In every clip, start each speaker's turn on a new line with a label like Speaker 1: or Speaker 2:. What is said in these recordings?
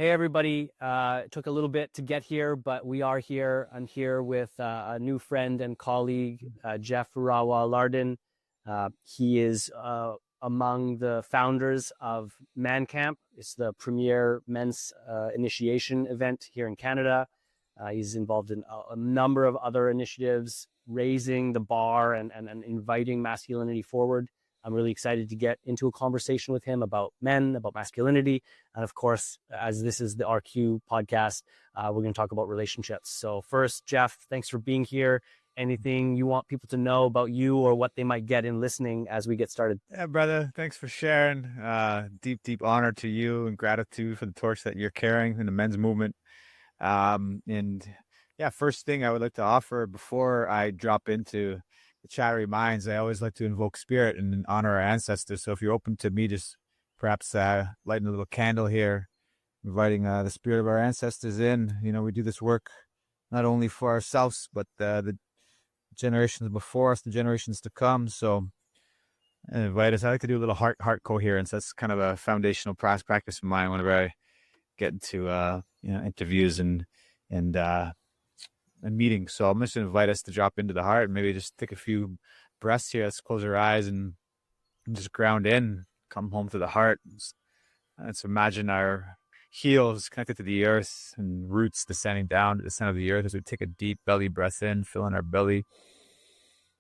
Speaker 1: Hey, everybody. It took a little bit to get here, but we are here. I'm here with a new friend and colleague, Geoff Rawa Larden. He is among the founders of ManCamp. It's the premier men's initiation event here in Canada. He's involved in a number of other initiatives, raising the bar and inviting masculinity forward. I'm really excited to get into a conversation with him about men, about masculinity. And of course, as this is the RQ podcast, we're going to talk about relationships. So first, Geoff, thanks for being here. Anything you want people to know about you or what they might get in listening as we get started?
Speaker 2: Yeah, brother, thanks for sharing. Deep honor to you and gratitude for the torch that you're carrying in the men's movement. And yeah, first thing I would like to offer before I drop into the chattery minds, I always like to invoke spirit and honor our ancestors. So if you're open to me, just perhaps lighting a little candle here, inviting the spirit of our ancestors in. You know, we do this work not only for ourselves, but the generations before us, the generations to come. So invite us. I like to do a little heart coherence. That's kind of a foundational practice of mine whenever I get into interviews and meetings. So I'm just going to invite us to drop into the heart and maybe just take a few breaths here. Let's close our eyes and just ground in, come home to the heart. Let's imagine our heels connected to the earth and roots descending down to the center of the earth as we take a deep belly breath in, filling our belly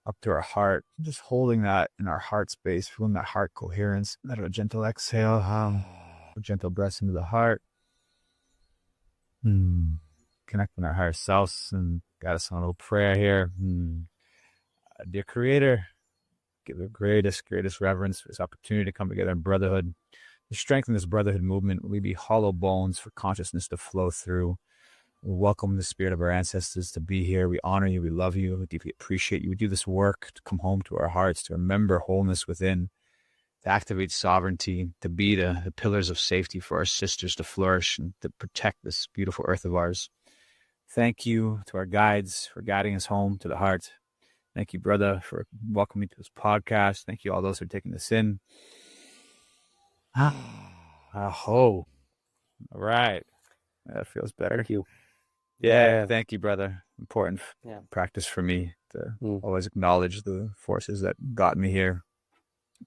Speaker 2: up to our heart, just holding that in our heart space, feeling that heart coherence. Let a gentle exhale, a gentle breath into the heart. Connect with our higher selves and got us on a little prayer here. Dear Creator, give the greatest reverence for this opportunity to come together in brotherhood. To strengthen this brotherhood movement, we be hollow bones for consciousness to flow through. We welcome the spirit of our ancestors to be here. We honor you. We love you. We deeply appreciate you. We do this work to come home to our hearts, to remember wholeness within, to activate sovereignty, to be the pillars of safety for our sisters to flourish and to protect this beautiful earth of ours. Thank you to our guides for guiding us home to the heart. Thank you, brother, for welcoming me to this podcast. Thank you all those who are taking this in. All right. That feels better.
Speaker 1: Thank you.
Speaker 2: Yeah, thank you, brother. Important practice for me to always acknowledge the forces that got me here,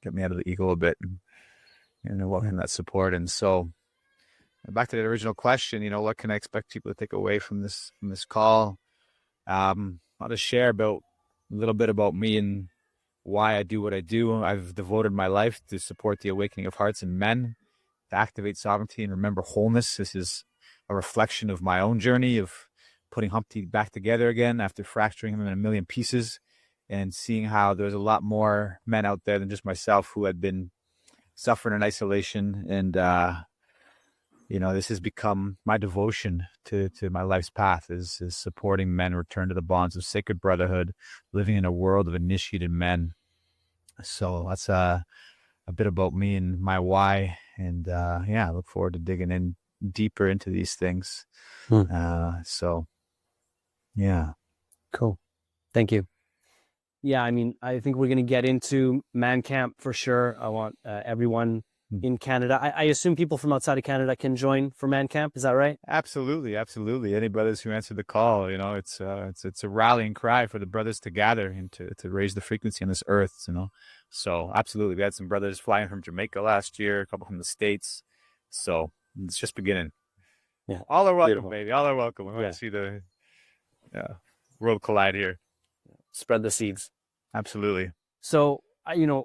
Speaker 2: get me out of the ego a bit, and welcome that support. And so back to the original question, what can I expect people to take away from this call? I'll just share a little bit about me and why I do what I do. I've devoted my life to support the awakening of hearts and men, to activate sovereignty and remember wholeness. This is a reflection of my own journey of putting Humpty back together again after fracturing him in a million pieces, and seeing how there's a lot more men out there than just myself who had been suffering in isolation. And this has become my devotion to my life's path is supporting men return to the bonds of sacred brotherhood, living in a world of initiated men. So that's a bit about me and my why. And I look forward to digging in deeper into these things.
Speaker 1: Cool. Thank you. Yeah, I think we're going to get into ManCamp for sure. I want everyone in Canada. I assume people from outside of Canada can join for ManCamp. Is that right?
Speaker 2: Absolutely. Any brothers who answer the call, it's a rallying cry for the brothers to gather and to raise the frequency on this earth, So absolutely. We had some brothers flying from Jamaica last year, a couple from the States. So it's just beginning.
Speaker 1: Yeah.
Speaker 2: All are welcome,
Speaker 1: Beautiful.
Speaker 2: baby. All are welcome. We want to see the world collide here.
Speaker 1: Spread the seeds.
Speaker 2: Absolutely.
Speaker 1: So,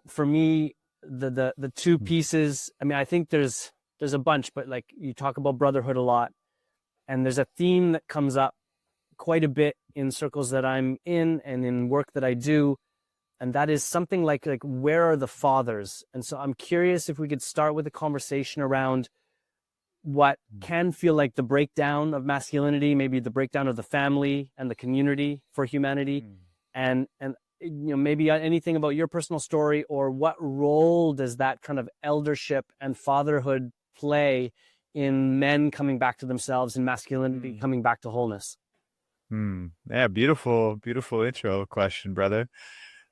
Speaker 1: for me, the two pieces, I think there's a bunch, but like you talk about brotherhood a lot, and there's a theme that comes up quite a bit in circles that I'm in and in work that I do. And that is something like where are the fathers? And so I'm curious if we could start with a conversation around what can feel like the breakdown of masculinity, maybe the breakdown of the family and the community for humanity. And maybe anything about your personal story, or what role does that kind of eldership and fatherhood play in men coming back to themselves and masculinity coming back to wholeness?
Speaker 2: Yeah, beautiful intro question, brother.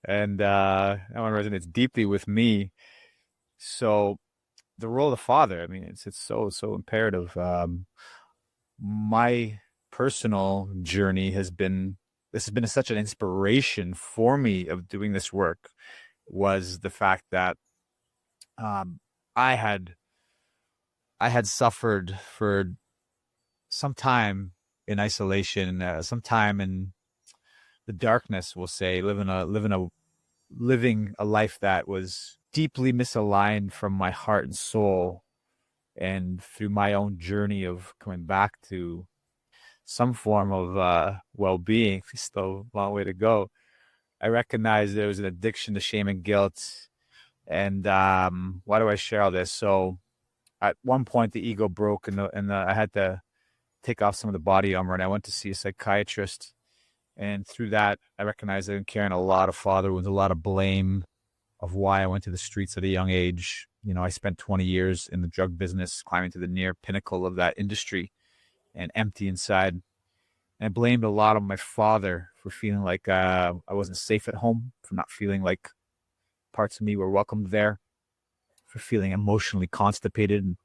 Speaker 2: And that one resonates deeply with me. So the role of the father, I mean, it's so imperative. My personal journey has been, this has been such an inspiration for me of doing this work, was the fact that I had suffered for some time in isolation, some time in the darkness, we'll say, living a life that was deeply misaligned from my heart and soul. And through my own journey of coming back to some form of well-being, still a long way to go, I recognized there was an addiction to shame and guilt. And why do I share all this? So at one point, the ego broke, and I had to take off some of the body armor, and I went to see a psychiatrist. And through that, I recognized I've been carrying a lot of father wounds, a lot of blame of why I went to the streets at a young age. You know, I spent 20 years in the drug business, climbing to the near pinnacle of that industry and empty inside. And I blamed a lot on my father for feeling like I wasn't safe at home, for not feeling like parts of me were welcomed there, for feeling emotionally constipated and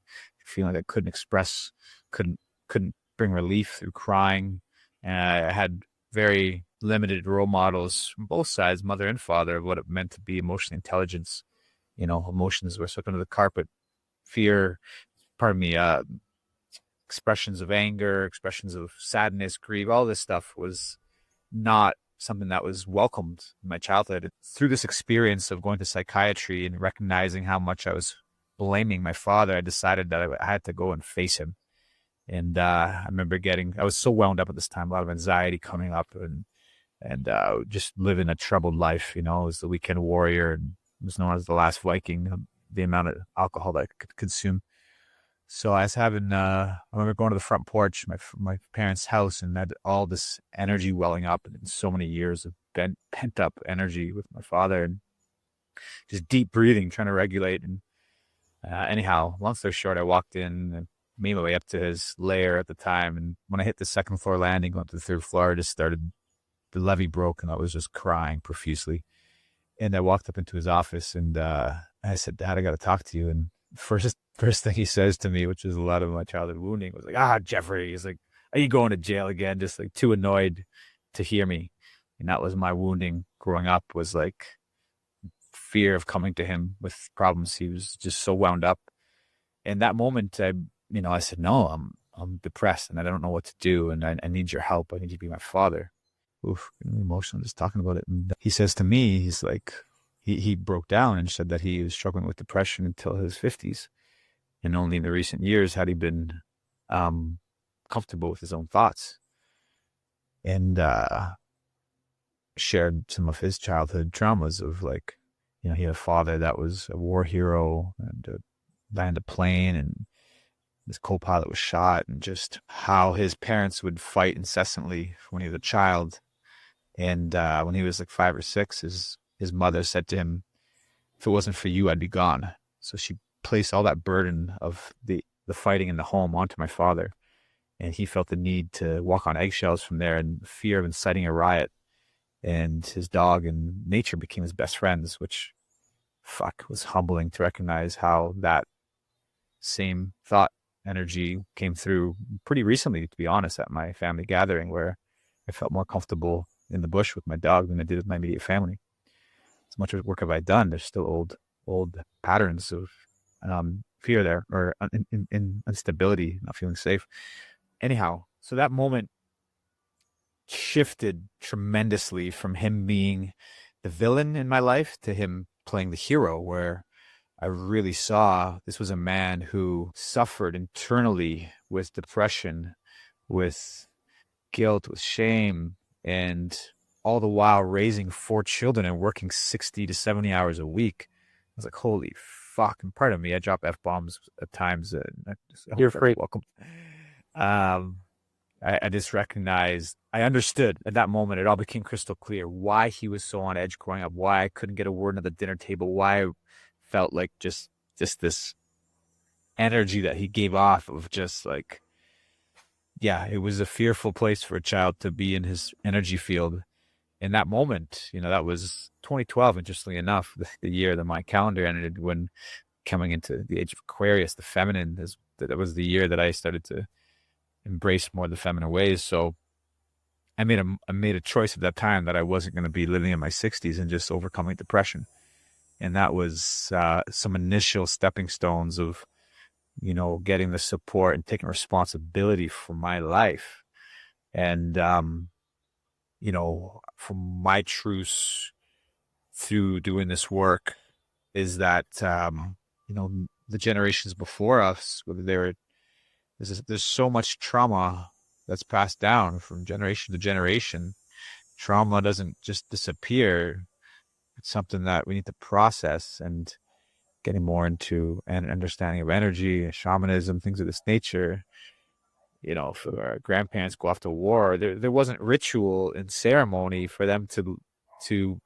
Speaker 2: feeling like I couldn't express, couldn't bring relief through crying. And I had very limited role models from both sides, mother and father, of what it meant to be emotionally intelligence. You know, emotions were swept under the carpet. Fear, expressions of anger, expressions of sadness, grief, all this stuff was not something that was welcomed in my childhood. Through this experience of going to psychiatry and recognizing how much I was blaming my father, I decided that I had to go and face him. And I remember I was so wound up at this time, a lot of anxiety coming up, and just living a troubled life. You know, I was the weekend warrior and was known as the last Viking, the amount of alcohol that I could consume. So I was having, I remember going to the front porch, my parents' house, and had all this energy welling up, and so many years of pent up energy with my father, and just deep breathing, trying to regulate. And anyhow, long story short, I walked in and made my way up to his lair at the time. And when I hit the second floor landing, going up to the third floor, the levee broke, and I was just crying profusely. And I walked up into his office, and I said, "Dad, I got to talk to you." And first thing he says to me, which is a lot of my childhood wounding, was like, Jeffrey, he's like, "Are you going to jail again?" Just like too annoyed to hear me. And that was my wounding growing up, was like fear of coming to him with problems. He was just so wound up. In that moment, I said, "No, I'm depressed and I don't know what to do. And I need your help. I need you to be my father." Oof, emotional just talking about it. And he says to me, he's like, he broke down and said that he was struggling with depression until his 50s. And only in the recent years had he been comfortable with his own thoughts. And shared some of his childhood traumas of, like, he had a father that was a war hero and landed a plane, and this co-pilot was shot, and just how his parents would fight incessantly when he was a child. And when he was like 5 or 6, his mother said to him, "If it wasn't for you, I'd be gone." So she placed all that burden of the fighting in the home onto my father. And he felt the need to walk on eggshells from there, and the fear of inciting a riot. And his dog and nature became his best friends, which was humbling to recognize how that same thought energy came through pretty recently, to be honest, at my family gathering, where I felt more comfortable in the bush with my dog than I did with my immediate family. As much work have I done, there's still old patterns of fear there, or in instability, not feeling safe. Anyhow, so that moment shifted tremendously from him being the villain in my life to him playing the hero, where I really saw this was a man who suffered internally with depression, with guilt, with shame, and all the while raising 4 children and working 60 to 70 hours a week. I was like, holy fuck. And part of me, I drop F-bombs at times. And
Speaker 1: You're free.
Speaker 2: Welcome. I just recognized, I understood at that moment, it all became crystal clear why he was so on edge growing up, why I couldn't get a word at the dinner table, why I felt like just this energy that he gave off of just like, yeah, it was a fearful place for a child to be in his energy field. In that moment, that was 2012, interestingly enough, the year that my calendar ended, when coming into the age of Aquarius, the feminine, that was the year that I started to embrace more the feminine ways. So I made a choice at that time that I wasn't going to be living in my 60s and just overcoming depression. And that was some initial stepping stones of, getting the support and taking responsibility for my life. And, from my truths through doing this work is that, the generations before us, whether there's so much trauma that's passed down from generation to generation. Trauma doesn't just disappear. It's something that we need to process, and getting more into an understanding of energy, shamanism, things of this nature. If our grandparents go off to war, there wasn't ritual and ceremony for them to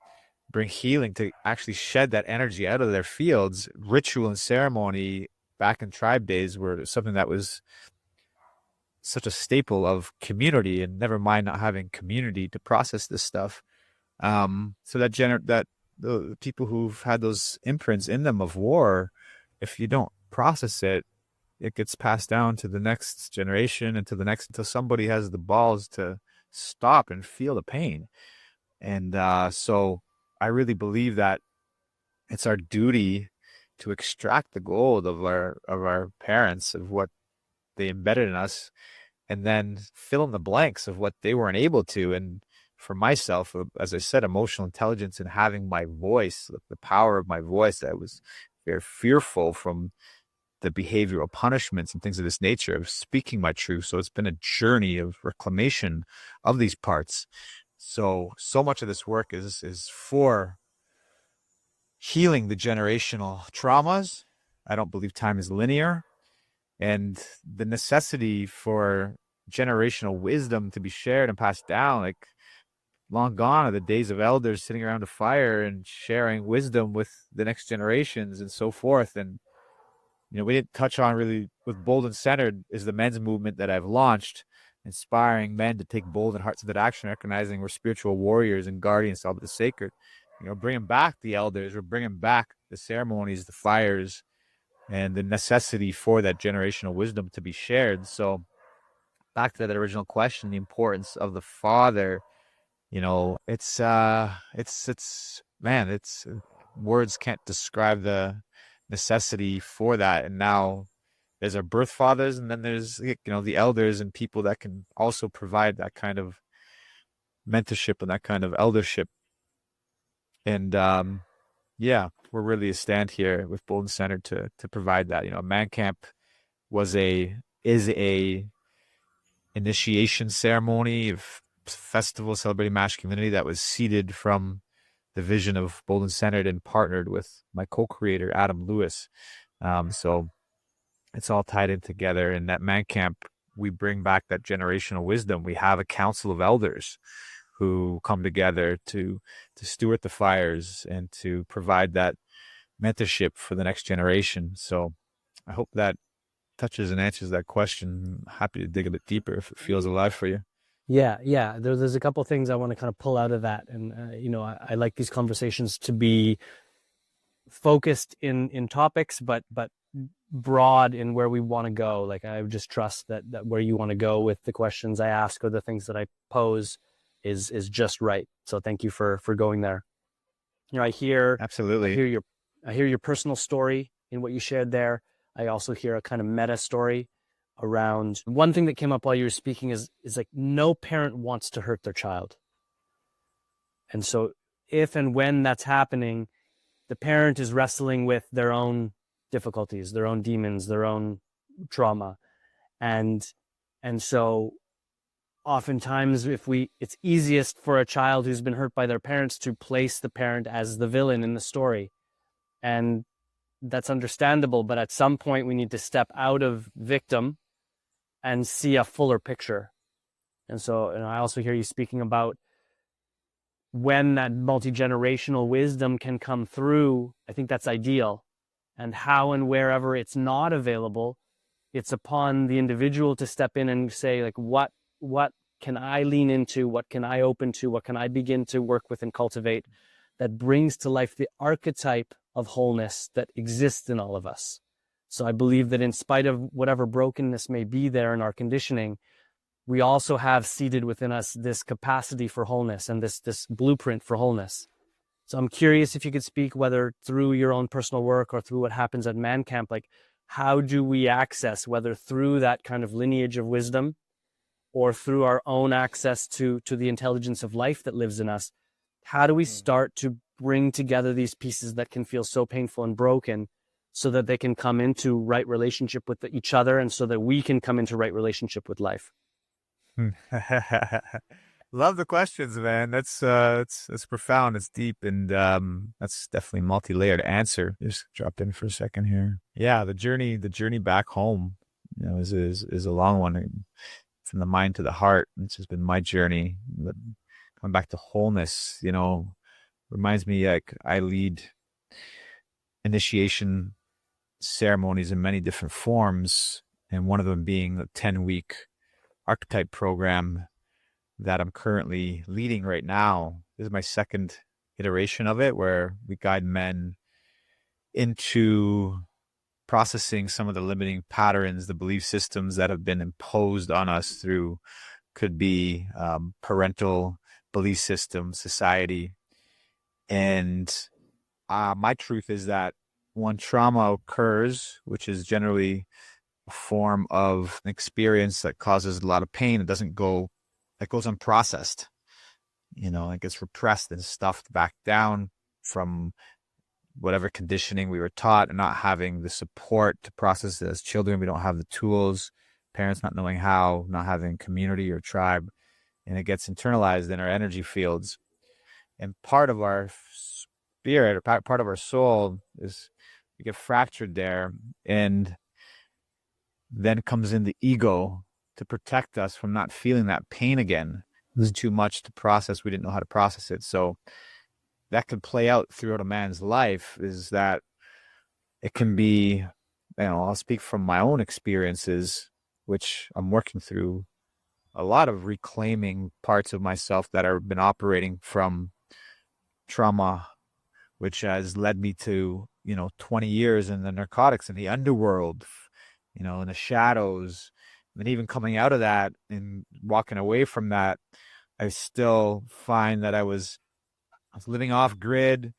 Speaker 2: bring healing, to actually shed that energy out of their fields. Ritual and ceremony back in tribe days were something that was such a staple of community, and never mind not having community to process this stuff. So that the people who've had those imprints in them of war, if you don't process it, it gets passed down to the next generation and to the next, until somebody has the balls to stop and feel the pain. And so I really believe that it's our duty to extract the gold of our parents, of what they embedded in us, and then fill in the blanks of what they weren't able to. And for myself, as I said, emotional intelligence and having my voice, the power of my voice, I was very fearful from the behavioral punishments and things of this nature, of speaking my truth. So it's been a journey of reclamation of these parts. So much of this work is for healing the generational traumas. I don't believe time is linear. And the necessity for generational wisdom to be shared and passed down, like, long gone are the days of elders sitting around a fire and sharing wisdom with the next generations and so forth. And, we didn't touch on really with Bold and Centered is the men's movement that I've launched, inspiring men to take bold and heart-centered action, recognizing we're spiritual warriors and guardians of the sacred. Bringing back the elders, we're bringing back the ceremonies, the fires, and the necessity for that generational wisdom to be shared. So back to that original question, the importance of the father, it's words can't describe the necessity for that. And now there's our birth fathers, and then there's, the elders and people that can also provide that kind of mentorship and that kind of eldership. And, we're really a stand here with Bold and Centered to provide that. ManCamp is a initiation ceremony of festival celebrating masculinity that was seeded from the vision of Bold and Centered, and partnered with my co-creator Adam Lewis. So it's all tied in together. And at ManCamp, we bring back that generational wisdom. We have a council of elders who come together to steward the fires and to provide that mentorship for the next generation. So I hope that touches and answers that question. I'm happy to dig a bit deeper if it feels alive for you.
Speaker 1: Yeah. There's a couple of things I want to kind of pull out of that. And, I like these conversations to be focused in topics, but broad in where we want to go. Like, I just trust that where you want to go with the questions I ask or the things that I pose is just right. So thank you for going there. I hear your personal story in what you shared there. I also hear a kind of meta story around one thing that came up while you were speaking is like, no parent wants to hurt their child. And so if and when that's happening, the parent is wrestling with their own difficulties, their own demons, their own trauma. And so oftentimes it's easiest for a child who's been hurt by their parents to place the parent as the villain in the story. And that's understandable, but at some point we need to step out of victim and see a fuller picture. And so, I also hear you speaking about when that multi-generational wisdom can come through. I think that's ideal. And how and wherever it's not available, it's upon the individual to step in and say, like, what can I lean into? What can I open to? What can I begin to work with and cultivate that brings to life the archetype of wholeness that exists in all of us. So I believe that in spite of whatever brokenness may be there in our conditioning, we also have seated within us this capacity for wholeness and this blueprint for wholeness. So I'm curious if you could speak, whether through your own personal work or through what happens at ManCamp, like how do we access, whether through that kind of lineage of wisdom or through our own access to the intelligence of life that lives in us, how do we start to bring together these pieces that can feel so painful and broken so that they can come into right relationship with each other and so that we can come into right relationship with life?
Speaker 2: Love the questions, man. That's profound. It's deep, and that's definitely a multi-layered answer. Just dropped in for a second here. Yeah, the journey back home, is a long one. From the mind to the heart. This has been my journey. But coming back to wholeness, reminds me, like, I lead initiation ceremonies in many different forms, and one of them being the 10-week archetype program that I'm currently leading right now. This is my second iteration of it, where we guide men into processing some of the limiting patterns, the belief systems that have been imposed on us through, could be parental belief system, society. And my truth is that when trauma occurs, which is generally a form of an experience that causes a lot of pain, that goes unprocessed, it gets repressed and stuffed back down from whatever conditioning we were taught, and not having the support to process it as children. We don't have the tools, parents not knowing how, not having community or tribe, and it gets internalized in our energy fields. And part of our spirit, or part of our soul, is we get fractured there, and then comes in the ego to protect us from not feeling that pain again. It was too much to process. We didn't know how to process it. So that could play out throughout a man's life, is that it can be, I'll speak from my own experiences, which I'm working through a lot of reclaiming parts of myself that have been operating from trauma, which has led me to, 20 years in the narcotics, in the underworld, in the shadows. And even coming out of that and walking away from that, I still find that I was living off grid,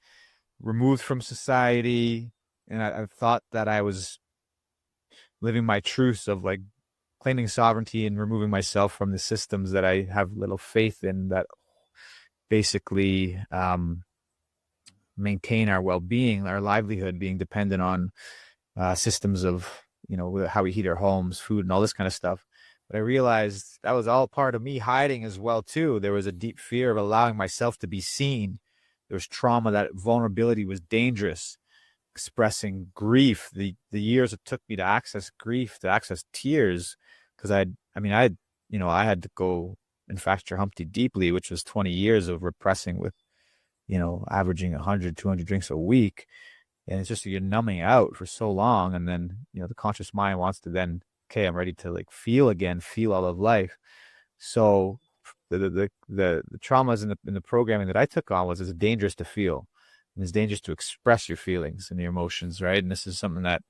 Speaker 2: removed from society. And I thought that I was living my truths of, like, claiming sovereignty and removing myself from the systems that I have little faith in, that basically maintain our well-being, our livelihood, being dependent on systems of, how we heat our homes, food, and all this kind of stuff. But I realized that was all part of me hiding as well, too. There was a deep fear of allowing myself to be seen. There was trauma, that vulnerability was dangerous. Expressing grief, the years it took me to access grief, to access tears, because I had to go and fracture Humpty deeply, which was 20 years of repressing with, averaging 100, 200 drinks a week. And it's just, you're numbing out for so long. And then, the conscious mind wants to then, okay, I'm ready to, like, feel again, feel all of life. So the traumas in the programming that I took on was, it's dangerous to feel. And it's dangerous to express your feelings and your emotions, right? And this is something that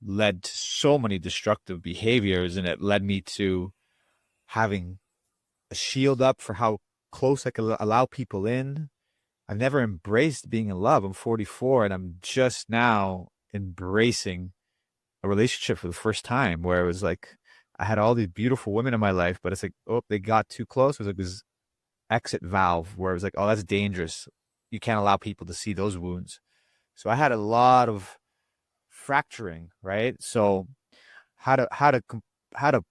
Speaker 2: led to so many destructive behaviors, and it led me to having a shield up for how close I could allow people in. I've never embraced being in love. I'm 44, and I'm just now embracing a relationship for the first time, where it was like, I had all these beautiful women in my life, but it's like, oh, they got too close. It was like this exit valve where it was like, oh, that's dangerous. You can't allow people to see those wounds. So I had a lot of fracturing, right? So how to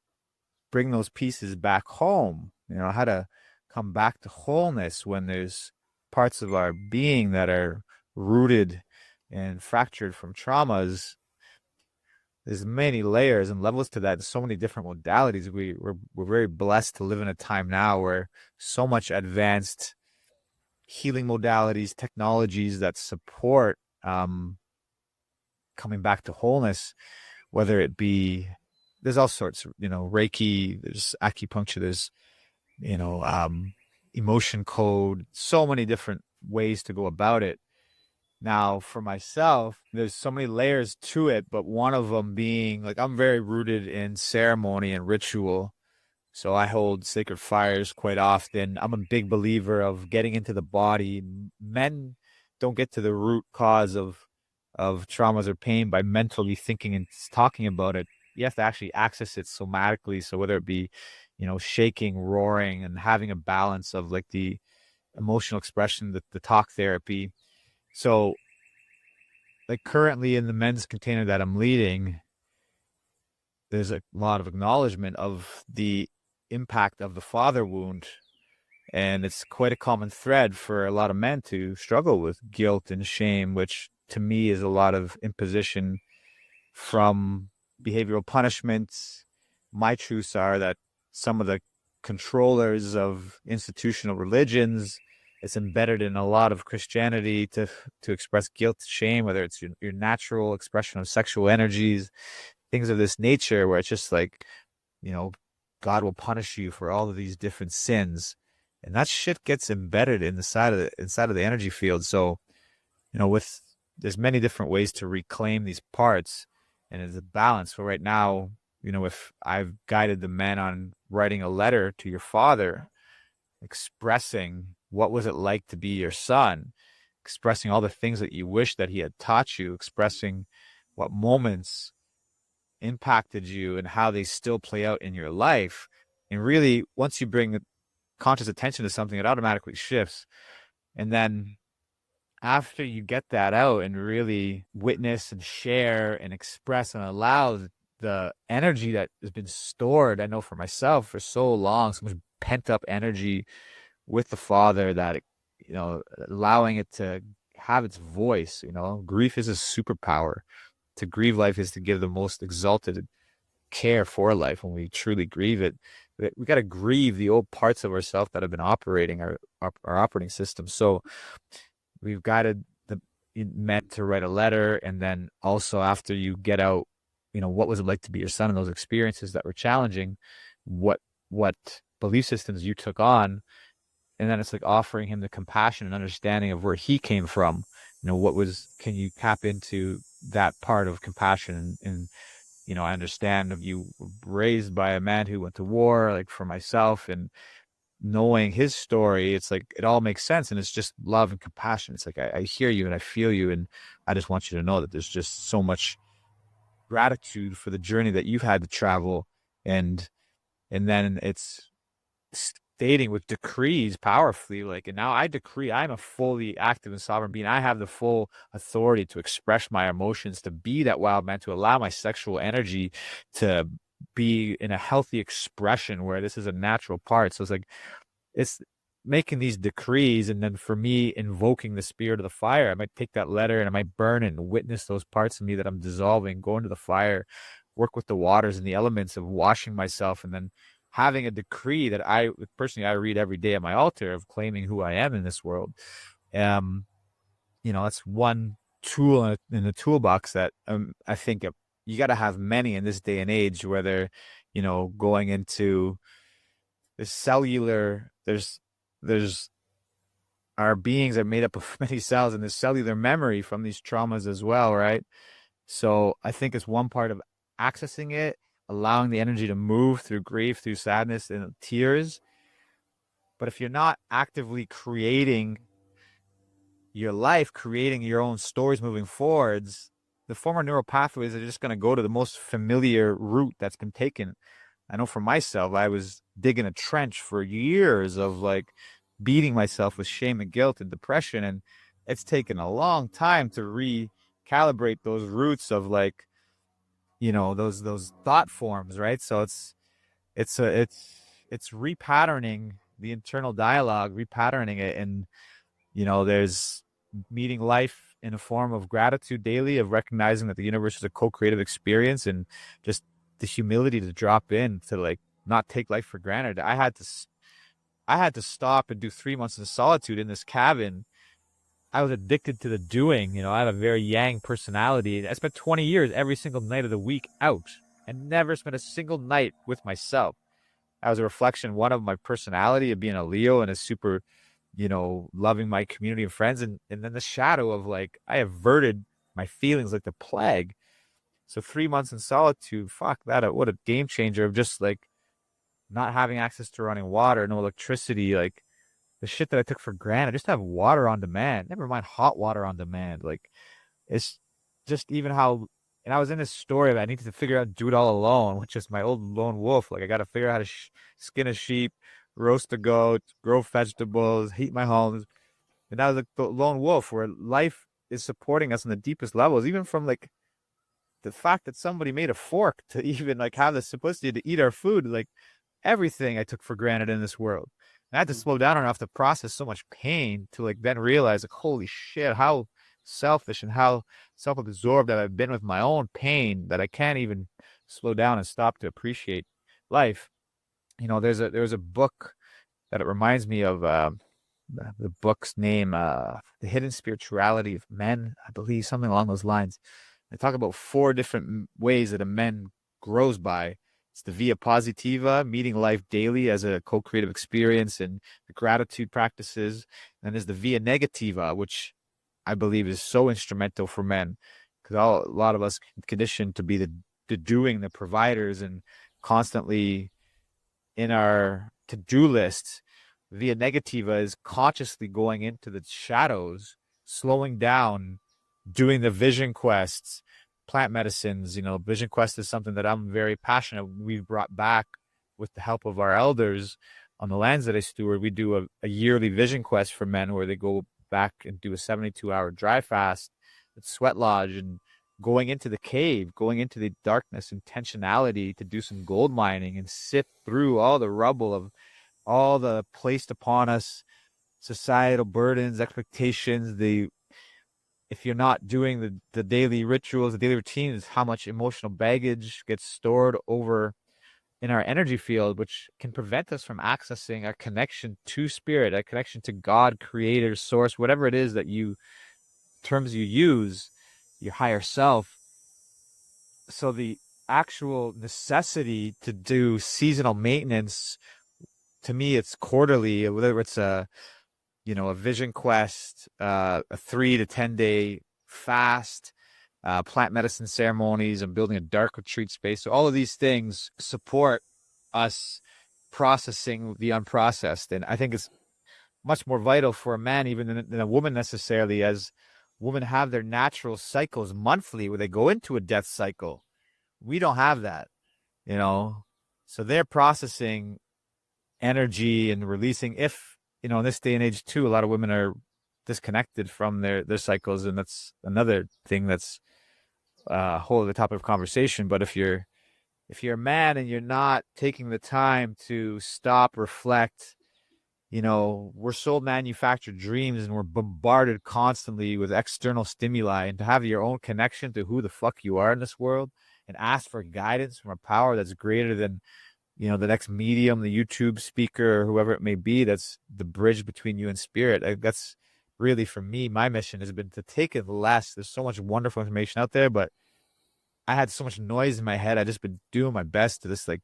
Speaker 2: bring those pieces back home, how to come back to wholeness when there's parts of our being that are rooted and fractured from traumas. There's many layers and levels to that, and so many different modalities. We're very blessed to live in a time now where so much advanced healing modalities, technologies that support coming back to wholeness, whether it be, there's all sorts, Reiki, there's acupuncture, there's, emotion code, so many different ways to go about it. Now, for myself, there's so many layers to it, but one of them being like I'm very rooted in ceremony and ritual. So I hold sacred fires quite often. I'm a big believer of getting into the body. Men don't get to the root cause of traumas or pain by mentally thinking and talking about it. You have to actually access it somatically. So whether it be, shaking, roaring, and having a balance of like the emotional expression, the talk therapy. So like currently in the men's container that I'm leading, there's a lot of acknowledgement of the impact of the father wound. And it's quite a common thread for a lot of men to struggle with guilt and shame, which to me is a lot of imposition from behavioral punishments. My truths are that some of the controllers of institutional religions, it's embedded in a lot of Christianity to express guilt, shame, whether it's your natural expression of sexual energies, things of this nature, where it's just like, God will punish you for all of these different sins. And that shit gets embedded inside of the energy field. So, there's many different ways to reclaim these parts, and it's a balance. So right now, if I've guided the men on writing a letter to your father, expressing what was it like to be your son, expressing all the things that you wish that he had taught you, expressing what moments impacted you and how they still play out in your life. And really, once you bring the conscious attention to something, it automatically shifts. And then after you get that out and really witness and share and express and allow the energy that has been stored, I know for myself, for so long, so much pent up energy with the father, that, allowing it to have its voice. Grief is a superpower. To grieve life is to give the most exalted care for life. When we truly grieve it, we got to grieve the old parts of ourselves that have been operating our operating system. So we've guided the men to write a letter, and then also after you get out, what was it like to be your son in those experiences that were challenging, what belief systems you took on, and then it's like offering him the compassion and understanding of where he came from. Can you tap into that part of compassion? And I understand if you were raised by a man who went to war, like for myself, and knowing his story, it's like it all makes sense, and it's just love and compassion. It's like I hear you and I feel you, and I just want you to know that there's just so much gratitude for the journey that you've had to travel. And then it's stating with decrees powerfully, like, and now I decree I'm a fully active and sovereign being. I have the full authority to express my emotions, to be that wild man, to allow my sexual energy to be in a healthy expression where this is a natural part. So it's making these decrees, and then for me invoking the spirit of the fire. I might take that letter and I might burn it and witness those parts of me that I'm dissolving, go into the fire, work with the waters and the elements of washing myself, and then having a decree that I read every day at my altar of claiming who I am in this world. That's one tool in the toolbox that I think you got to have many in this day and age, whether, going into the cellular, there's our beings are made up of many cells, and there's cellular memory from these traumas as well, right? So I think it's one part of accessing it, allowing the energy to move through grief, through sadness and tears. But if you're not actively creating your life, creating your own stories moving forwards, the former neural pathways are just going to go to the most familiar route that's been taken. I know for myself, I was digging a trench for years of like beating myself with shame and guilt and depression. And it's taken a long time to recalibrate those roots of like, those thought forms, right? So it's repatterning the internal dialogue, repatterning it. And, there's meeting life in a form of gratitude daily, of recognizing that the universe is a co-creative experience, and just the humility to drop in, to like not take life for granted. I had to stop and do 3 months of solitude in this cabin. I was addicted to the doing. I have a very yang personality. I spent 20 years every single night of the week out, and never spent a single night with myself. I was a reflection, one, of my personality of being a Leo and a super loving my community and friends. And then the shadow of like, I averted my feelings like the plague. So 3 months in solitude, fuck that. What a game changer of just like not having access to running water, no electricity, like the shit that I took for granted. Just have water on demand, never mind hot water on demand. Like it's just even how, and I was in this story of I needed to figure out, do it all alone, which is my old lone wolf. Like I got to figure out how to skin a sheep, roast a goat, grow vegetables, heat my home. And that was like the lone wolf where life is supporting us on the deepest levels, even from like the fact that somebody made a fork to even like have the simplicity to eat our food, like everything I took for granted in this world. And I had to slow down enough to process so much pain to like then realize like, holy shit, how selfish and how self-absorbed that I've been with my own pain that I can't even slow down and stop to appreciate life. There's a book that it reminds me of, the book's name, The Hidden Spirituality of Men, I believe, something along those lines. They talk about 4 different ways that a man grows by. It's the via positiva, meeting life daily as a co-creative experience, and the gratitude practices. And there's the via negativa, which I believe is so instrumental for men, because a lot of us conditioned to be the doing, the providers, and constantly in our to-do lists. Via negativa is consciously going into the shadows, slowing down, doing the vision quests, plant medicines. Vision quest is something that I'm very passionate. We've brought back with the help of our elders on the lands that I steward. We do a yearly vision quest for men where they go back and do a 72-hour dry fast at Sweat Lodge, and going into the cave, going into the darkness, intentionality to do some gold mining and sift through all the rubble of all the placed upon us societal burdens, expectations. If you're not doing the daily rituals, the daily routines, how much emotional baggage gets stored over in our energy field, which can prevent us from accessing our connection to spirit, our connection to God, creator, source, whatever it is that terms you use, your higher self. So the actual necessity to do seasonal maintenance, to me, it's quarterly, whether it's a vision quest, a 3 to 10 day fast, plant medicine ceremonies, and building a dark retreat space. So all of these things support us processing the unprocessed. And I think it's much more vital for a man even than a woman necessarily, as women have their natural cycles monthly where they go into a death cycle. We don't have that, so they're processing energy and releasing. If in this day and age too, a lot of women are disconnected from their cycles, and that's another thing that's a whole other topic of conversation. But if you're a man and you're not taking the time to stop, reflect, we're sold manufactured dreams, and we're bombarded constantly with external stimuli, and to have your own connection to who the fuck you are in this world and ask for guidance from a power that's greater than the next medium, the YouTube speaker, or whoever it may be, that's the bridge between you and spirit. That's really, for me, my mission has been to take it less. There's so much wonderful information out there, but I had so much noise in my head. I just been doing my best to just like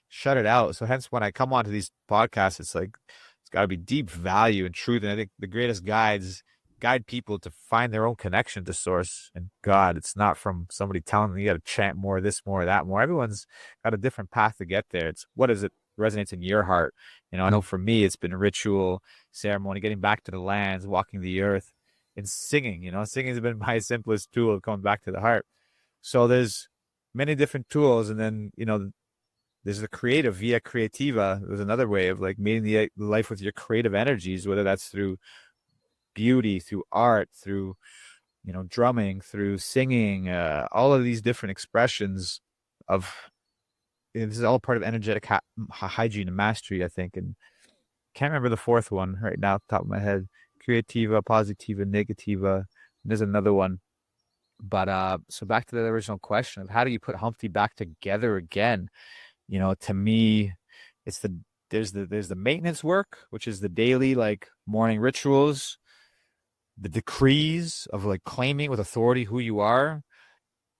Speaker 2: shut it out. So hence when I come onto these podcasts, it's like, it's got to be deep value and truth. And I think the greatest guides guide people to find their own connection to source and God. It's not from somebody telling them you got to chant more, this more, that more. Everyone's got a different path to get there. It's what is it resonates in your heart. I know for me, it's been ritual, ceremony, getting back to the lands, walking the earth, and singing. Singing has been my simplest tool of coming back to the heart. So there's many different tools. And then, there's the creative via creativa. There's another way of like meeting the life with your creative energies, whether that's through beauty, through art, through drumming, through singing, all of these different expressions of this is all part of energetic hygiene and mastery, I think. And can't remember the fourth one right now off the top of my head. Creativa, positiva, negativa. There's another one. But so back to the original question of how do you put Humpty back together again? To me, it's there's the maintenance work, which is the daily like morning rituals, the decrees of like claiming with authority who you are,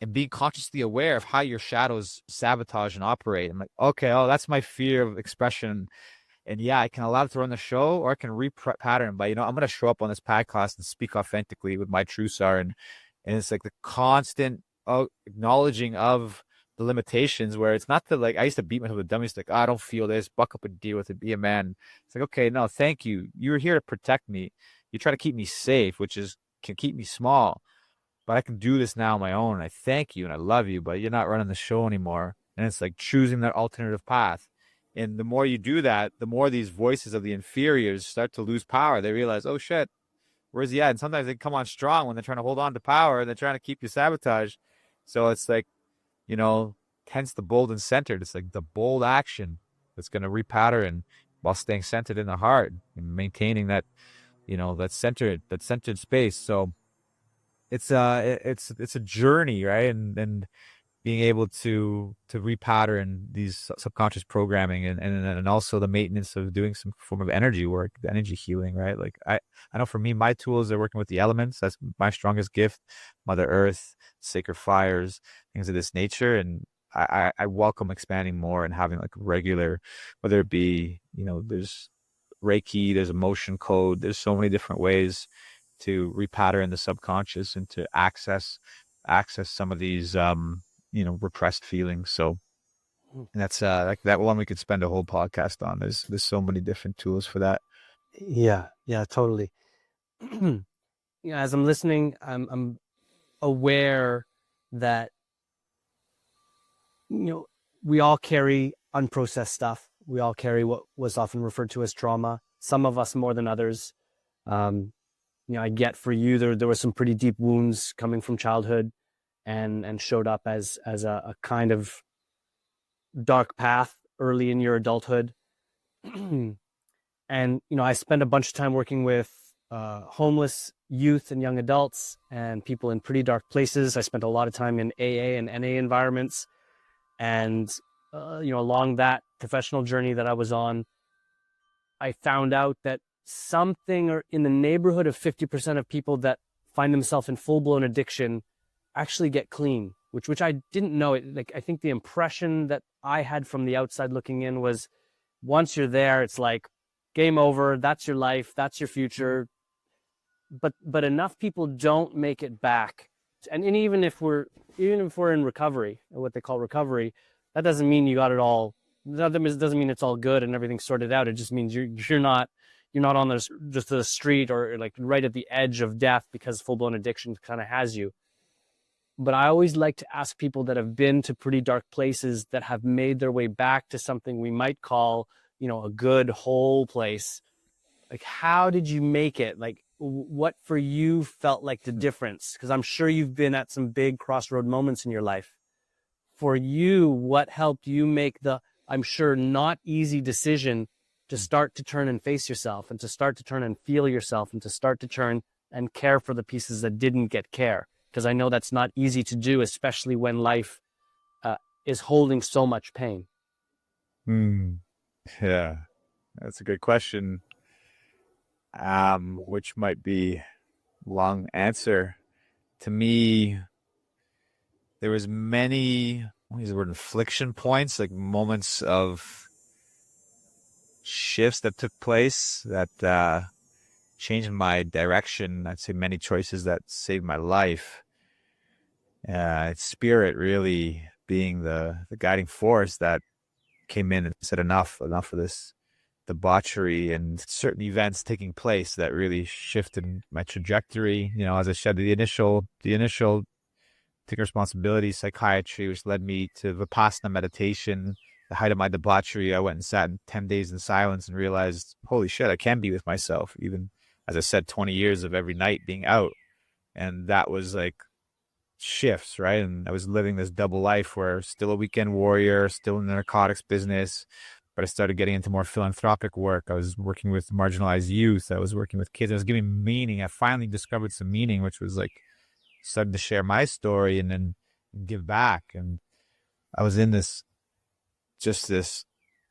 Speaker 2: and being consciously aware of how your shadows sabotage and operate. I'm like, okay, that's my fear of expression. And yeah, I can allow it to run the show, or I can re-pattern by, I'm going to show up on this podcast and speak authentically with my true are. And it's like the constant acknowledging of the limitations, where it's not like I used to beat myself with dummies, like, I don't feel this, buck up and deal with it, be a man. It's like, okay, no, thank you. You're here to protect me. You try to keep me safe, which can keep me small, but I can do this now on my own. I thank you and I love you, but you're not running the show anymore. And it's like choosing that alternative path. And the more you do that, the more these voices of the inferiors start to lose power. They realize, oh shit, where's he at? And sometimes they come on strong when they're trying to hold on to power and they're trying to keep you sabotaged. So it's like, hence the bold and centered. It's like the bold action that's going to repattern while staying centered in the heart and maintaining that, that centered space. So it's a journey, right? And being able to repattern these subconscious programming and also the maintenance of doing some form of energy work, the energy healing, right? Like I know for me, my tools are working with the elements. That's my strongest gift, Mother Earth, sacred fires, things of this nature. And I welcome expanding more and having like regular, whether it be, there's Reiki, there's emotion code, there's so many different ways to repattern the subconscious and to access some of these, repressed feelings. So that's like that one we could spend a whole podcast on. There's so many different tools for that.
Speaker 1: Yeah, totally. As I'm listening, I'm aware that we all carry unprocessed stuff. We all carry what was often referred to as trauma. Some of us more than others. I get for you there were some pretty deep wounds coming from childhood and showed up as a kind of dark path early in your adulthood. And I spend a bunch of time working with homeless youth and young adults and people in pretty dark places. I spent a lot of time in AA and NA environments, and along that professional journey that I was on, I found out that something or in the neighborhood of 50% of people that find themselves in full-blown addiction actually get clean, which I didn't know. I think the impression that I had from the outside looking in was, once you're there, it's like game over. That's your life. That's your future. But enough people don't make it back. And even if we're in recovery, what they call recovery, that doesn't mean you got it all. That doesn't mean it's all good and everything's sorted out. It just means you're not on the street or like right at the edge of death because full-blown addiction kind of has you. But I always like to ask people that have been to pretty dark places, that have made their way back to something we might call, a good whole place. Like, how did you make it? Like, what for you felt like the difference? Because I'm sure you've been at some big crossroad moments in your life. For you, what helped you make the, I'm sure, not easy decision to start to turn and face yourself, and to start to turn and feel yourself, and to start to turn and care for the pieces that didn't get care? Because I know that's not easy to do, especially when life is holding so much pain.
Speaker 2: Yeah, that's a good question, which might be long answer. To me, there was many, I'll use the word inflection points, like moments of shifts that took place that changed my direction. I'd say many choices that saved my life. Spirit really being the guiding force that came in and said enough of this debauchery, and certain events taking place that really shifted my trajectory. As I said, the initial taking responsibility, psychiatry, which led me to Vipassana meditation. The height of my debauchery, I went and sat in 10 days in silence and realized, holy shit, I can be with myself. Even, as I said, 20 years of every night being out. And that was like shifts, right? And I was living this double life where still a weekend warrior, still in the narcotics business, but I started getting into more philanthropic work. I was working with marginalized youth. I was working with kids. I was giving meaning. I finally discovered some meaning, which was like starting to share my story and then give back. And I was in this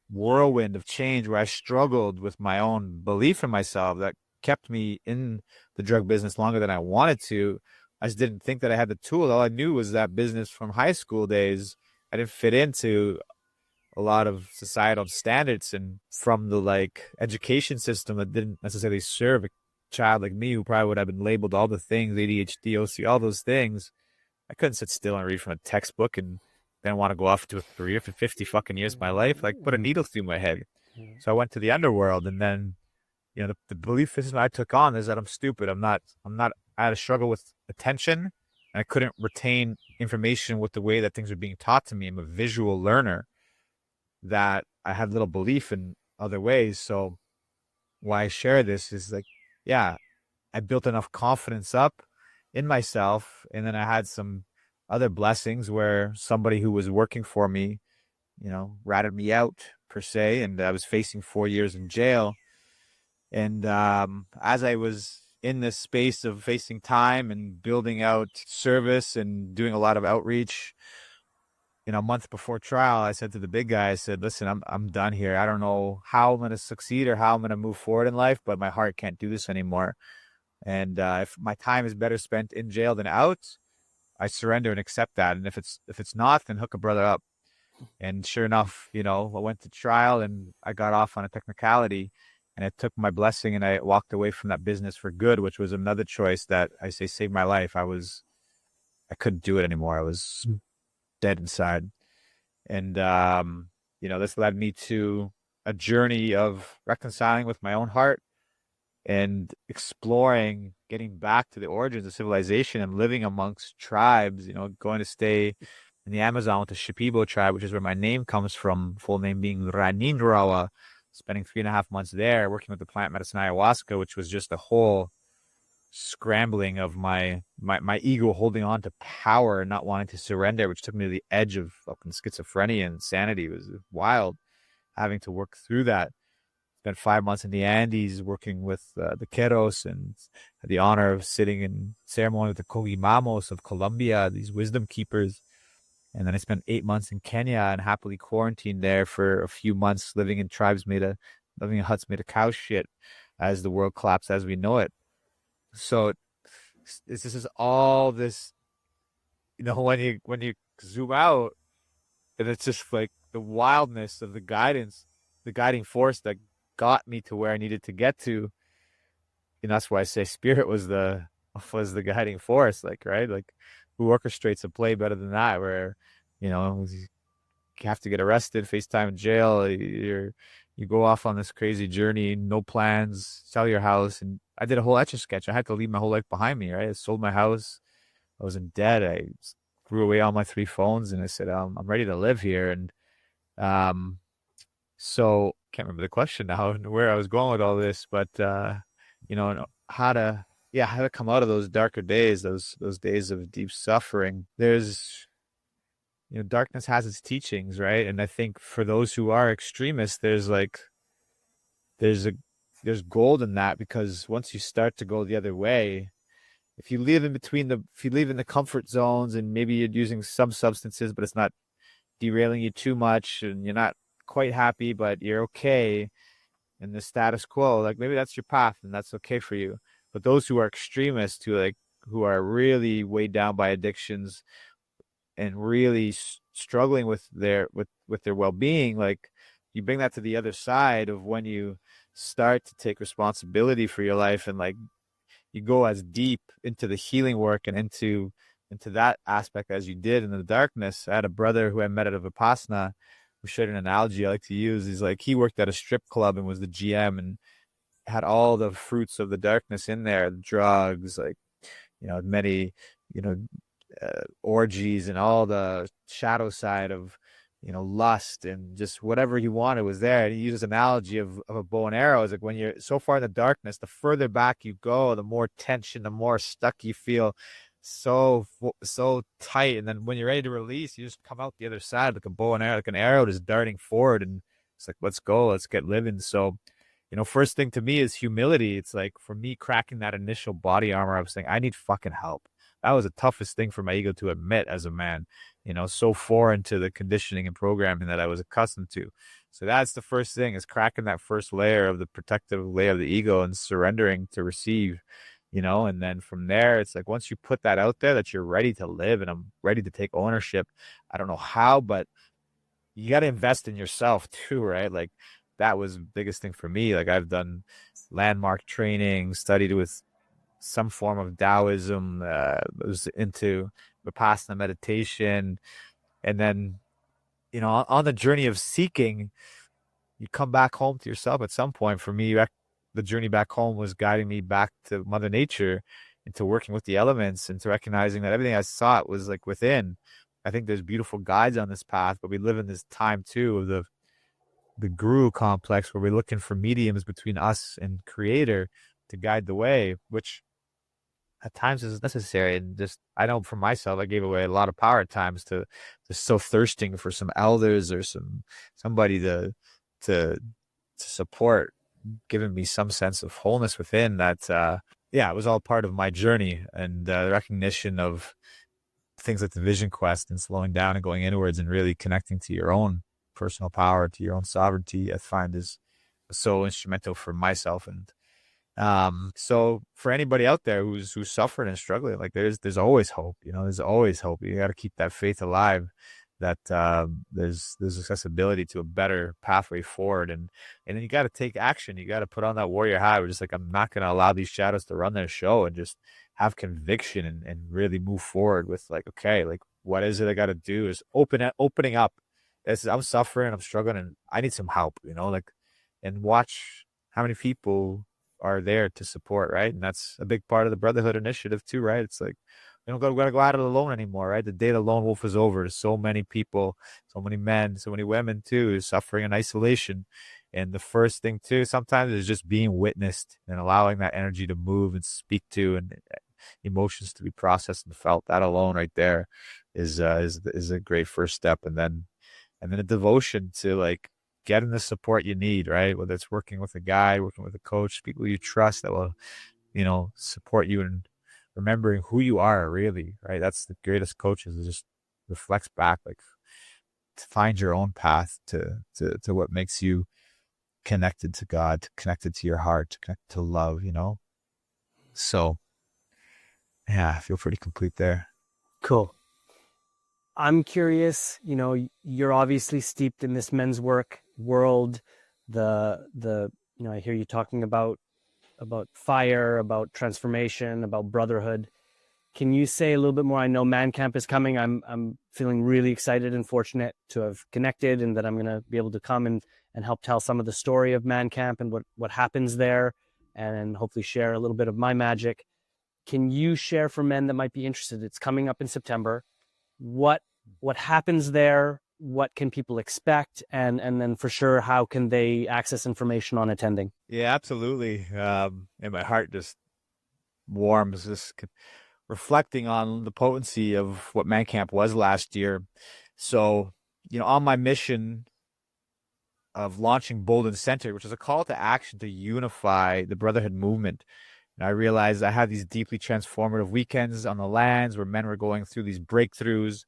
Speaker 2: whirlwind of change where I struggled with my own belief in myself that kept me in the drug business longer than I wanted to. I just didn't think that I had the tools. All I knew was that business from high school days. I didn't fit into a lot of societal standards and from the like education system that didn't necessarily serve a child like me who probably would have been labeled all the things, ADHD, OC, all those things. I couldn't sit still and read from a textbook and then want to go off to a career for 50 fucking years of my life. Like, put a needle through my head. So I went to the underworld, and then, you know, the belief system I took on is that I'm stupid. I had a struggle with attention, and I couldn't retain information with the way that things were being taught to me. I'm a visual learner, that I had little belief in other ways. So why I share this is like, yeah, I built enough confidence up in myself. And then I had some other blessings where somebody who was working for me, you know, ratted me out per se. And I was facing 4 years in jail. And as I was in this space of facing time and building out service and doing a lot of outreach, you know, a month before trial, I said to the big guy, I said, listen, I'm done here. I don't know how I'm going to succeed or how I'm going to move forward in life, but my heart can't do this anymore. And if my time is better spent in jail than out, I surrender and accept that. And if it's not, then hook a brother up. And sure enough, you know, I went to trial and I got off on a technicality, and it took my blessing, and I walked away from that business for good, which was another choice that I say saved my life. I couldn't do it anymore. I was dead inside. And, you know, this led me to a journey of reconciling with my own heart and exploring, getting back to the origins of civilization and living amongst tribes, you know, going to stay in the Amazon with the Shipibo tribe, which is where my name comes from, full name being Rawa, spending 3.5 months there working with the plant medicine ayahuasca, which was just a whole scrambling of my ego holding on to power and not wanting to surrender, which took me to the edge of fucking schizophrenia and insanity. It was wild having to work through that. Spent 5 months in the Andes working with the Queros, and had the honor of sitting in ceremony with the Cogimamos of Colombia, these wisdom keepers. And then I spent 8 months in Kenya and happily quarantined there for a few months, living in huts made of cow shit as the world collapsed as we know it. So this is all this, you know, when you zoom out, and it's just like the wildness of the guiding force that got me to where I needed to get to. And that's why I say spirit was the guiding force, like, right? Like, who orchestrates a play better than that, where, you know, you have to get arrested, face time in jail, you go off on this crazy journey, no plans, sell your house. And I did a whole Etch a Sketch. I had to leave my whole life behind me, right? I sold my house. I was in debt. I threw away all my 3 phones, and I said, I'm ready to live here. And so can't remember the question now and where I was going with all this, but you know, how to come out of those darker days, those days of deep suffering. There's, you know, darkness has its teachings, right? And I think for those who are extremists, there's gold in that, because once you start to go the other way, if you live in the comfort zones and maybe you're using some substances, but it's not derailing you too much, and you're not quite happy, but you're okay in the status quo, like, maybe that's your path and that's okay for you. But those who are extremists, who are really weighed down by addictions and really struggling with their well-being, like, you bring that to the other side of when you start to take responsibility for your life, and like, you go as deep into the healing work and into that aspect as you did in the darkness. I had a brother who I met at a Vipassana who shared an analogy I like to use. He's like, he worked at a strip club and was the GM and had all the fruits of the darkness in there, the drugs, like, you know, many, you know, orgies, and all the shadow side of, you know, lust, and just whatever he wanted was there. And he uses analogy of a bow and arrow. It's like, when you're so far in the darkness, the further back you go, the more tension, the more stuck you feel, so tight. And then when you're ready to release, you just come out the other side like a bow and arrow, like an arrow just darting forward. And it's like, let's go, let's get living. So, you know, first thing to me is humility. It's like, for me, cracking that initial body armor, I was saying, I need fucking help. That was the toughest thing for my ego to admit as a man, you know, so foreign to the conditioning and programming that I was accustomed to. So that's the first thing, is cracking that first layer of the protective layer of the ego and surrendering to receive, you know. And then from there, it's like, once you put that out there, that you're ready to live and I'm ready to take ownership. I don't know how, but you got to invest in yourself too, right? Like that was the biggest thing for me. Like I've done landmark training, studied with some form of Taoism, was into Vipassana meditation. And then, on the journey of seeking, you come back home to yourself at some point. For me, the journey back home was guiding me back to Mother Nature, into working with the elements, into recognizing that everything I sought was like within. I think there's beautiful guides on this path, but we live in this time too of the guru complex, where we're looking for mediums between us and creator to guide the way, which at times is necessary. And just, I know for myself, I gave away a lot of power at times to just so thirsting for some elders or somebody to support, giving me some sense of wholeness within that. It was all part of my journey, and the recognition of things like the vision quest and slowing down and going inwards and really connecting to your own personal power, to your own sovereignty, I find is so instrumental for myself. And so for anybody out there who's suffering and struggling, like there's always hope. There's always hope. You got to keep that faith alive, that there's accessibility to a better pathway forward, and then you got to take action. You got to put on that warrior hat. We're just like, I'm not going to allow these shadows to run their show, and just have conviction and really move forward with like, okay, like what is it I got to do? Is opening up. I'm suffering, I'm struggling, and I need some help. And watch how many people are there to support, right? And that's a big part of the Brotherhood initiative too, right? It's like, we don't gotta go at it alone anymore, right? The day the lone wolf is over. There's so many people, so many men, so many women too, suffering in isolation. And the first thing too, sometimes, is just being witnessed and allowing that energy to move and speak to, and emotions to be processed and felt. That alone right there is a great first step. And then a devotion to like getting the support you need, right? Whether it's working with a guide, working with a coach, people you trust that will, support you in remembering who you are really, right? That's the greatest coaches, is just reflects back, like to find your own path to what makes you connected to God, connected to your heart, connected to love, So yeah, I feel pretty complete there.
Speaker 1: Cool. I'm curious, you're obviously steeped in this men's work world. I hear you talking about fire, about transformation, about brotherhood. Can you say a little bit more? I know ManCamp is coming. I'm feeling really excited and fortunate to have connected, and that I'm going to be able to come and help tell some of the story of ManCamp and what happens there, and hopefully share a little bit of my magic. Can you share for men that might be interested? It's coming up in September. What happens there? What can people expect? And then for sure, how can they access information on attending?
Speaker 2: Yeah, absolutely. And my heart just warms just reflecting on the potency of what ManCamp was last year. So, on my mission of launching Bold and Centered, which is a call to action to unify the Brotherhood movement, and I realized I had these deeply transformative weekends on the lands where men were going through these breakthroughs.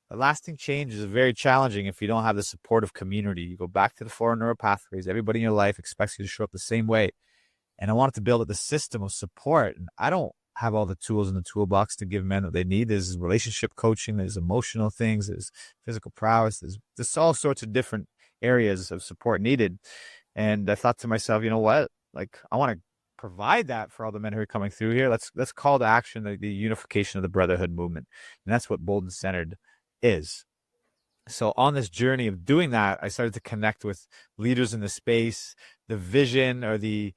Speaker 2: The lasting change is very challenging if you don't have the supportive community. You go back to the four neural pathways. Everybody in your life expects you to show up the same way. And I wanted to build the system of support. And I don't have all the tools in the toolbox to give men what they need. There's relationship coaching, there's emotional things, there's physical prowess, there's all sorts of different areas of support needed. And I thought to myself, you know what? Like, I want to provide that for all the men who are coming through here. Let's call to action the unification of the Brotherhood movement. And that's what Bold and Centered is. So on this journey of doing that, I started to connect with leaders in the space. The vision, or the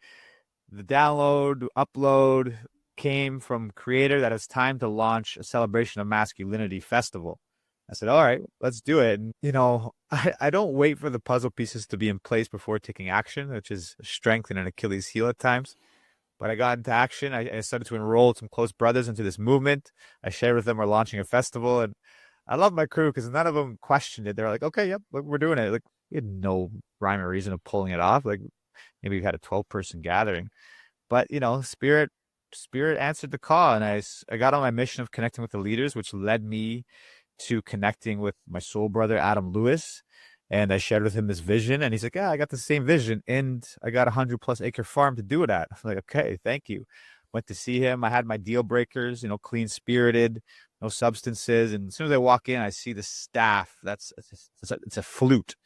Speaker 2: download, upload came from creator that it's time to launch a Celebration of Masculinity festival. I said, all right, let's do it. And, I don't wait for the puzzle pieces to be in place before taking action, which is a strength and an Achilles heel at times. But I got into action. I started to enroll some close brothers into this movement. I shared with them we're launching a festival, and I love my crew because none of them questioned it. They're like, okay, yep, we're doing it. Like, we had no rhyme or reason of pulling it off. Like, maybe we had a 12-person gathering, but spirit answered the call, and I got on my mission of connecting with the leaders, which led me to connecting with my soul brother Adam Lewis. And I shared with him this vision, and he's like, yeah, I got the same vision, and I got 100+ acre farm to do it at. I'm like, okay, thank you. Went to see him. I had my deal breakers, clean spirited, no substances. And as soon as I walk in, I see the staff. It's a flute.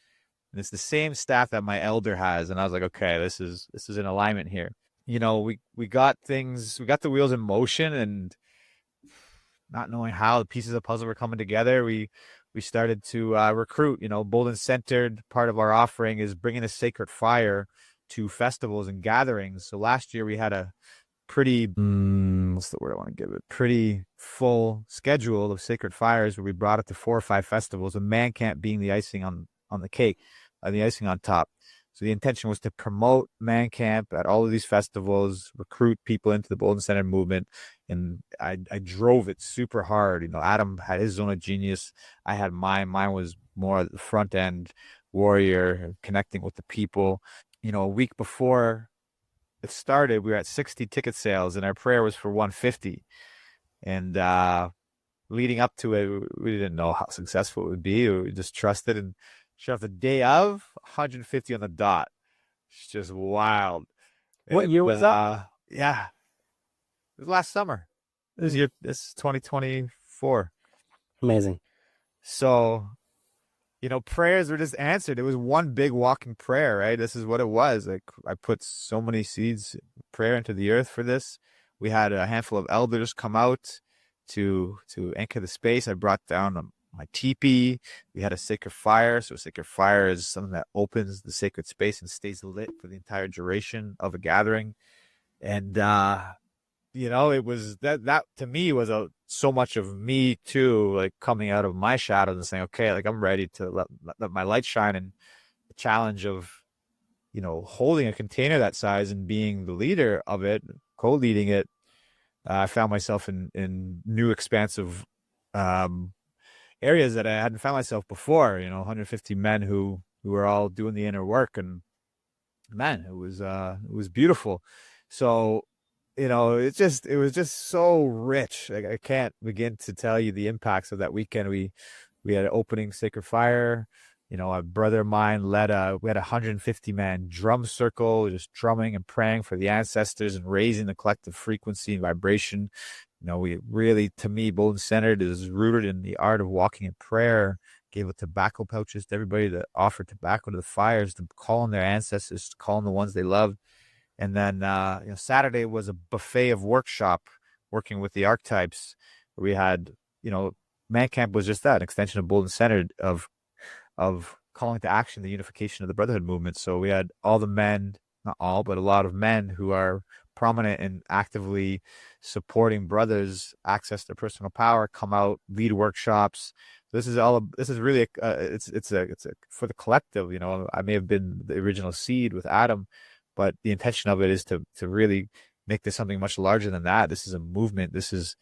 Speaker 2: And it's the same staff that my elder has. And I was like, okay, this is in alignment here. You know, we got the wheels in motion, and not knowing how the pieces of the puzzle were coming together, we started to recruit. You know, bold and centered part of our offering is bringing a sacred fire to festivals and gatherings. So last year we had a pretty, what's the word I want to give it? Pretty full schedule of sacred fires where we brought it to 4 or 5 festivals, and ManCamp being the icing on the cake, the icing on top. So the intention was to promote ManCamp at all of these festivals, recruit people into the Bold and Centered movement. And I drove it super hard. You know, Adam had his zone of genius. I had mine. Mine was more the front end warrior, connecting with the people. You know, a week before it started, we were at 60 ticket sales, and our prayer was for 150. And leading up to it, we didn't know how successful it would be. We just trusted, and sure enough, the day of, 150 on the dot. It's just wild.
Speaker 1: What year was that?
Speaker 2: Yeah, it was last summer. This is 2024.
Speaker 1: Amazing.
Speaker 2: So, you know, prayers were just answered. It was one big walking prayer, right? This is what it was. Like, I put so many seeds of prayer into the earth for this. We had a handful of elders come out to anchor the space. I brought down my teepee. We had a sacred fire. So a sacred fire is something that opens the sacred space and stays lit for the entire duration of a gathering. And, you know, it was that to me was so much of me too, like coming out of my shadows and saying, okay, like I'm ready to let my light shine. And the challenge of, you know, holding a container that size and being the leader of it, co-leading it, I found myself in new expansive areas that I hadn't found myself before. You know, 150 men who were all doing the inner work, and man, it was beautiful. So, you know, it was just so rich. Like, I can't begin to tell you the impacts of that weekend. We had an opening sacred fire. You know, a brother of mine we had 150 man drum circle, just drumming and praying for the ancestors and raising the collective frequency and vibration. You know, we really, to me, Bold and Centered is rooted in the art of walking in prayer. Gave out tobacco pouches to everybody that offered tobacco to the fires, to call on their ancestors, to call on the ones they loved. And then, you know, Saturday was a buffet of workshop, working with the archetypes. We had, you know, ManCamp was just that, an extension of Bold and Centered of calling to action the unification of the Brotherhood movement. So we had all the men, not all, but a lot of men who are prominent and actively supporting brothers access their personal power, come out, lead workshops. This is really it's for the collective. You know, I may have been the original seed with Adam, but the intention of it is to really make this something much larger than that. This is a movement. This is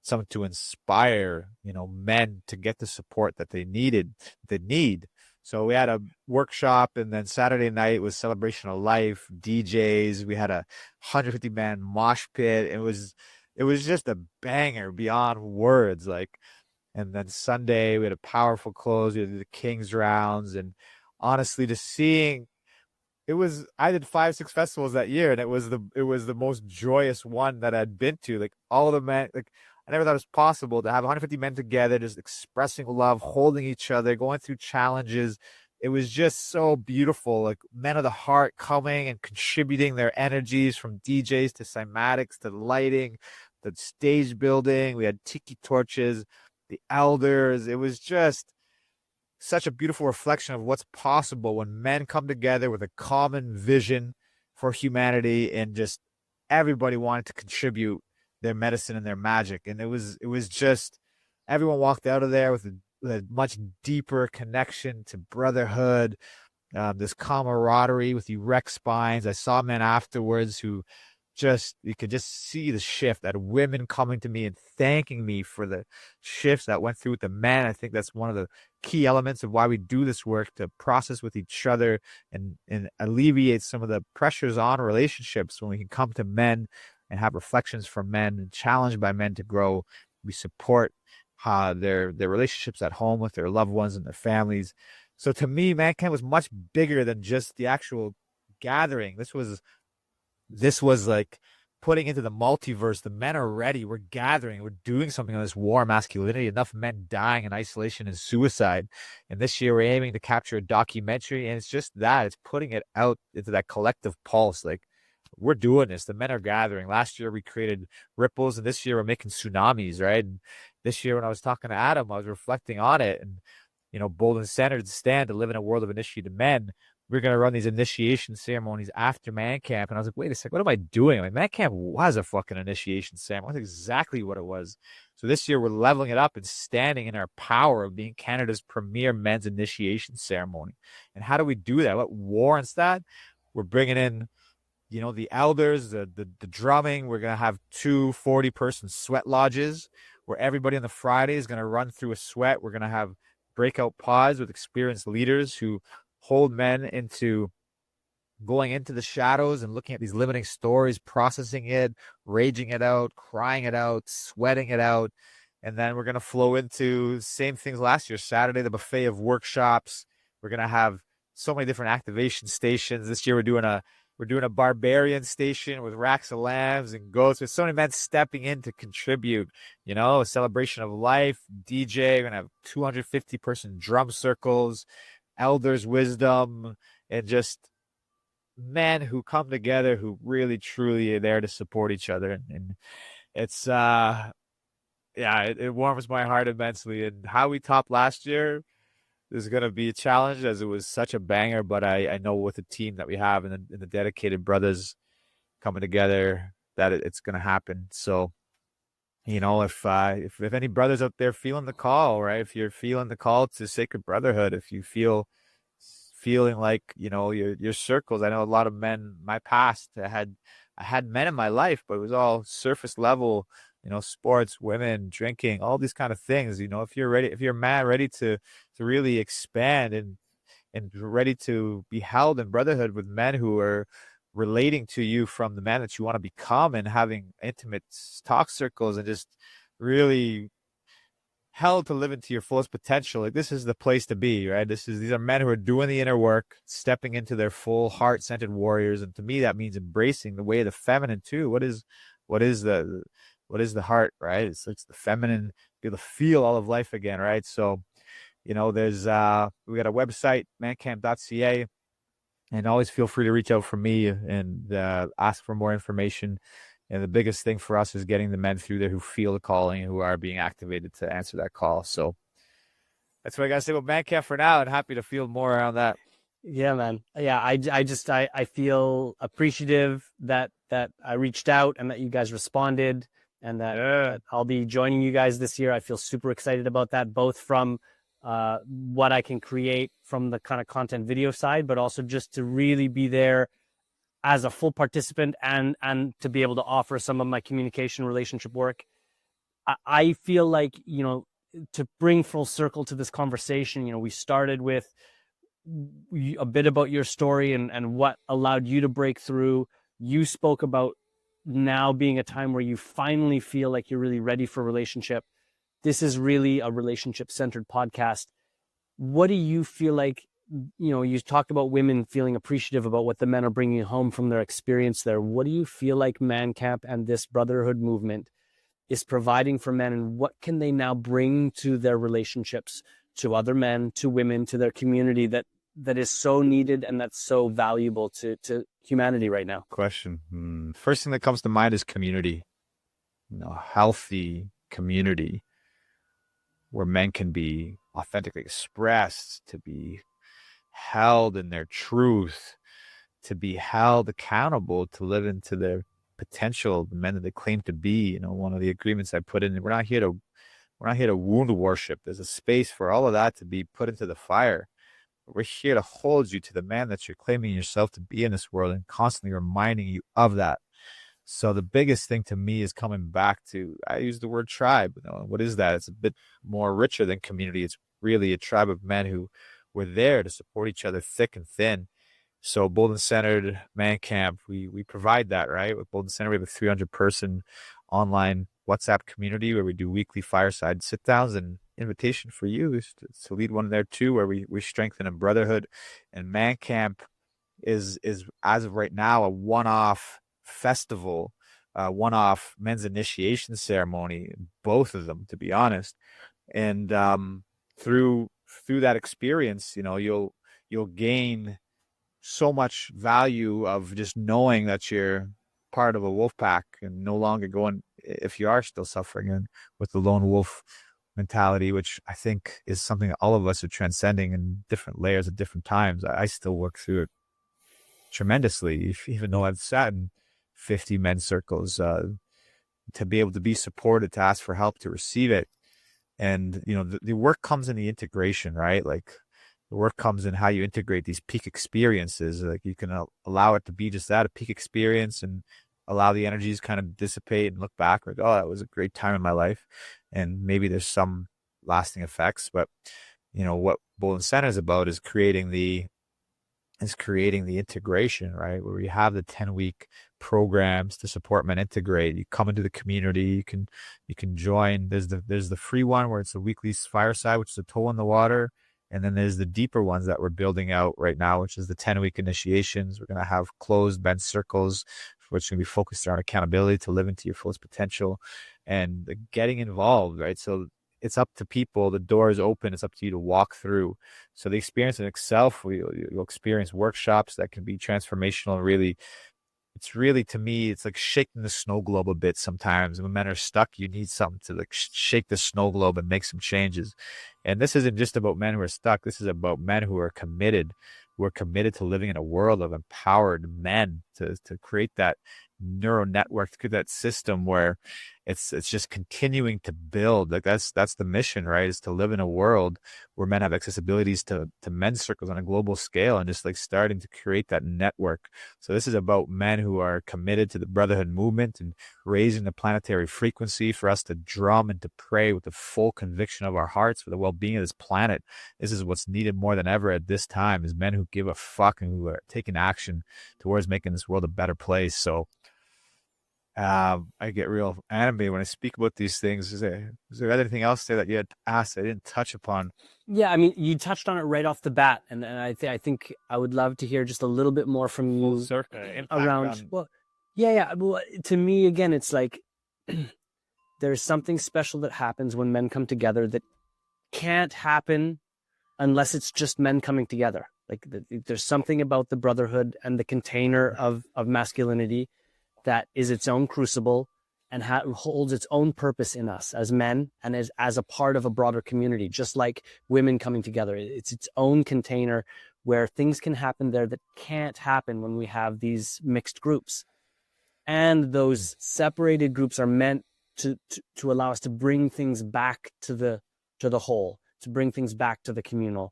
Speaker 2: something to inspire, you know, men to get the support that they need. So we had a workshop, and then Saturday night was celebration of life, DJs. We had a 150 man mosh pit. It was just a banger beyond words. Like, and then Sunday we had a powerful close. We did the King's rounds, and honestly, just seeing. I did 5-6 festivals that year, and it was the most joyous one that I'd been to. Like, all of the men, like, I never thought it was possible to have 150 men together, just expressing love, holding each other, going through challenges. It was just so beautiful. Like, men of the heart coming and contributing their energies, from DJs to cymatics to lighting, the stage building. We had tiki torches, the elders. It was just such a beautiful reflection of what's possible when men come together with a common vision for humanity, and just everybody wanted to contribute their medicine and their magic. And it was just, everyone walked out of there with a much deeper connection to brotherhood, this camaraderie with erect spines. I saw men afterwards who you could just see the shift, that women coming to me and thanking me for the shifts that went through with the men. I think that's one of the key elements of why we do this work, to process with each other and alleviate some of the pressures on relationships. When we can come to men and have reflections from men and challenged by men to grow, we support their relationships at home with their loved ones and their families. So to me, ManCamp was much bigger than just the actual gathering. This was like
Speaker 3: putting into the multiverse. The men are ready. We're gathering. We're doing something on this war of masculinity. Enough men dying in isolation and suicide. And this year we're aiming to capture a documentary. And it's just that. It's putting it out into that collective pulse. Like, we're doing this. The men are gathering. Last year we created ripples, and this year we're making tsunamis, right? And this year when I was talking to Adam, I was reflecting on it. And, you know, bold and centered stand to live in a world of initiated men. We're going to run these initiation ceremonies after ManCamp. And I was like, wait a second, what am I doing? Like, ManCamp was a fucking initiation ceremony. That's exactly what it was. So this year we're leveling it up and standing in our power of being Canada's premier men's initiation ceremony. And how do we do that? What warrants that? We're bringing in, you know, the elders, the drumming. We're going to have 2 40-person sweat lodges where everybody on the Friday is going to run through a sweat. We're going to have breakout pods with experienced leaders who hold men into going into the shadows and looking at these limiting stories, processing it, raging it out, crying it out, sweating it out. And then we're going to flow into same things last year. Saturday, the buffet of workshops. We're going to have so many different activation stations. This year we're doing a barbarian station with racks of lambs and goats. With so many men stepping in to contribute, you know, a celebration of life, DJ. We're going to have 250-person drum circles, elders' wisdom, and just men who come together who really, truly are there to support each other. And it's, it warms my heart immensely. And how we topped last year is going to be a challenge, as it was such a banger. But I know with the team that we have and the dedicated brothers coming together that it's going to happen. So, you know, if any brothers out there feeling the call, right? If you're feeling the call to sacred brotherhood, if you feeling like, you know, your circles. I know a lot of men, my past, I had men in my life, but it was all surface level, you know, sports, women, drinking, all these kind of things. You know, if you're a man ready to really expand and ready to be held in brotherhood with men who are relating to you from the man that you want to become, and having intimate talk circles and just really held to live into your fullest potential, like, this is the place to be, right? These are men who are doing the inner work, stepping into their full heart-centered warriors. And to me, that means embracing the way of the feminine too. What is the heart, right? It's the feminine, be able to feel all of life again, right? So, you know, there's we got a website, mancamp.ca, and always feel free to reach out for me and ask for more information. And the biggest thing for us is getting the men through there who feel the calling and who are being activated to answer that call. So that's what I got to say about ManCamp for now, and happy to feel more around that.
Speaker 1: Yeah, man. Yeah, I feel appreciative that I reached out and that you guys responded, and that I'll be joining you guys this year. I feel super excited about that, both from what I can create from the kind of content video side, but also just to really be there as a full participant and to be able to offer some of my communication relationship work. I feel like, you know, to bring full circle to this conversation, you know, we started with a bit about your story and what allowed you to break through. You spoke about now being a time where you finally feel like you're really ready for a relationship. This is really a relationship-centered podcast. What do you feel like, you know, you talked about women feeling appreciative about what the men are bringing home from their experience there. What do you feel like ManCamp and this brotherhood movement is providing for men, and what can they now bring to their relationships, to other men, to women, to their community that is so needed and that's so valuable to humanity right now?
Speaker 2: Question. First thing that comes to mind is community. You know, healthy community where men can be authentically expressed, to be held in their truth, to be held accountable, to live into their potential, the men that they claim to be. You know, one of the agreements I put in, we're not here to wound worship. There's a space for all of that to be put into the fire. We're here to hold you to the man that you're claiming yourself to be in this world, and constantly reminding you of that. So the biggest thing to me is coming back to, I use the word tribe. You know, what is that? It's a bit more richer than community. It's really a tribe of men who were there to support each other thick and thin. So Bold and Centered ManCamp, we provide that, right? With Bold and Centered, we have a 300-person online WhatsApp community where we do weekly fireside sit-downs, and invitation for you is to lead one there too, where we strengthen a brotherhood. And ManCamp is as of right now a one-off festival
Speaker 3: one-off men's initiation ceremony, both of them, to be honest. And through that experience, you'll gain so much value of just knowing that you're part of a wolf pack and no longer going, if you are still suffering, and with the lone wolf mentality, which I think is something that all of us are transcending in different layers at different times. I still work through it tremendously, even though I've sat in 50 men's circles, to be able to be supported, to ask for help, to receive it. And, the work comes in the integration, right? Like, the work comes in how you integrate these peak experiences. Like, you can allow it to be just that, a peak experience, and allow the energies kind of dissipate and look back like, oh, that was a great time in my life. And maybe there's some lasting effects, but what Bold and Center is about is creating the integration, right? Where we have the 10-week programs to support men integrate. You come into the community, you can join. There's the free one where it's a weekly fireside, which is a toe in the water. And then there's the deeper ones that we're building out right now, which is the 10-week initiations. We're going to have closed men's circles, which is going to be focused around accountability to live into your fullest potential and getting involved, right? So it's up to people. The door is open. It's up to you to walk through. So the experience in itself, you'll experience workshops that can be transformational. Really, it's really, to me, it's like shaking the snow globe a bit sometimes. When men are stuck, you need something to like shake the snow globe and make some changes. And this isn't just about men who are stuck. This is about men who are committed to living in a world of empowered men, to create that neural network, to create that system where it's just continuing to build. Like, that's the mission, right? Is to live in a world where men have accessibilities to men's circles on a global scale, and just like starting to create that network. So this is about men who are committed to the Brotherhood movement and raising the planetary frequency for us to drum and to pray with the full conviction of our hearts for the well-being of this planet. This is what's needed more than ever at this time, is men who give a fuck and who are taking action towards making this world a better place. So I get real animated when I speak about these things. Is there anything else there that you had asked I didn't touch upon?
Speaker 1: Yeah, I mean, you touched on it right off the bat, and I think I would love to hear just a little bit more from you around. Well, yeah. Well, to me, again, it's like there's something special that happens when men come together that can't happen unless it's just men coming together. Like, there's something about the Brotherhood and the container of masculinity that is its own crucible and holds its own purpose in us as men and as a part of a broader community, just like women coming together. It's its own container where things can happen there that can't happen when we have these mixed groups. And those separated groups are meant to allow us to bring things back to the whole, to bring things back to the communal.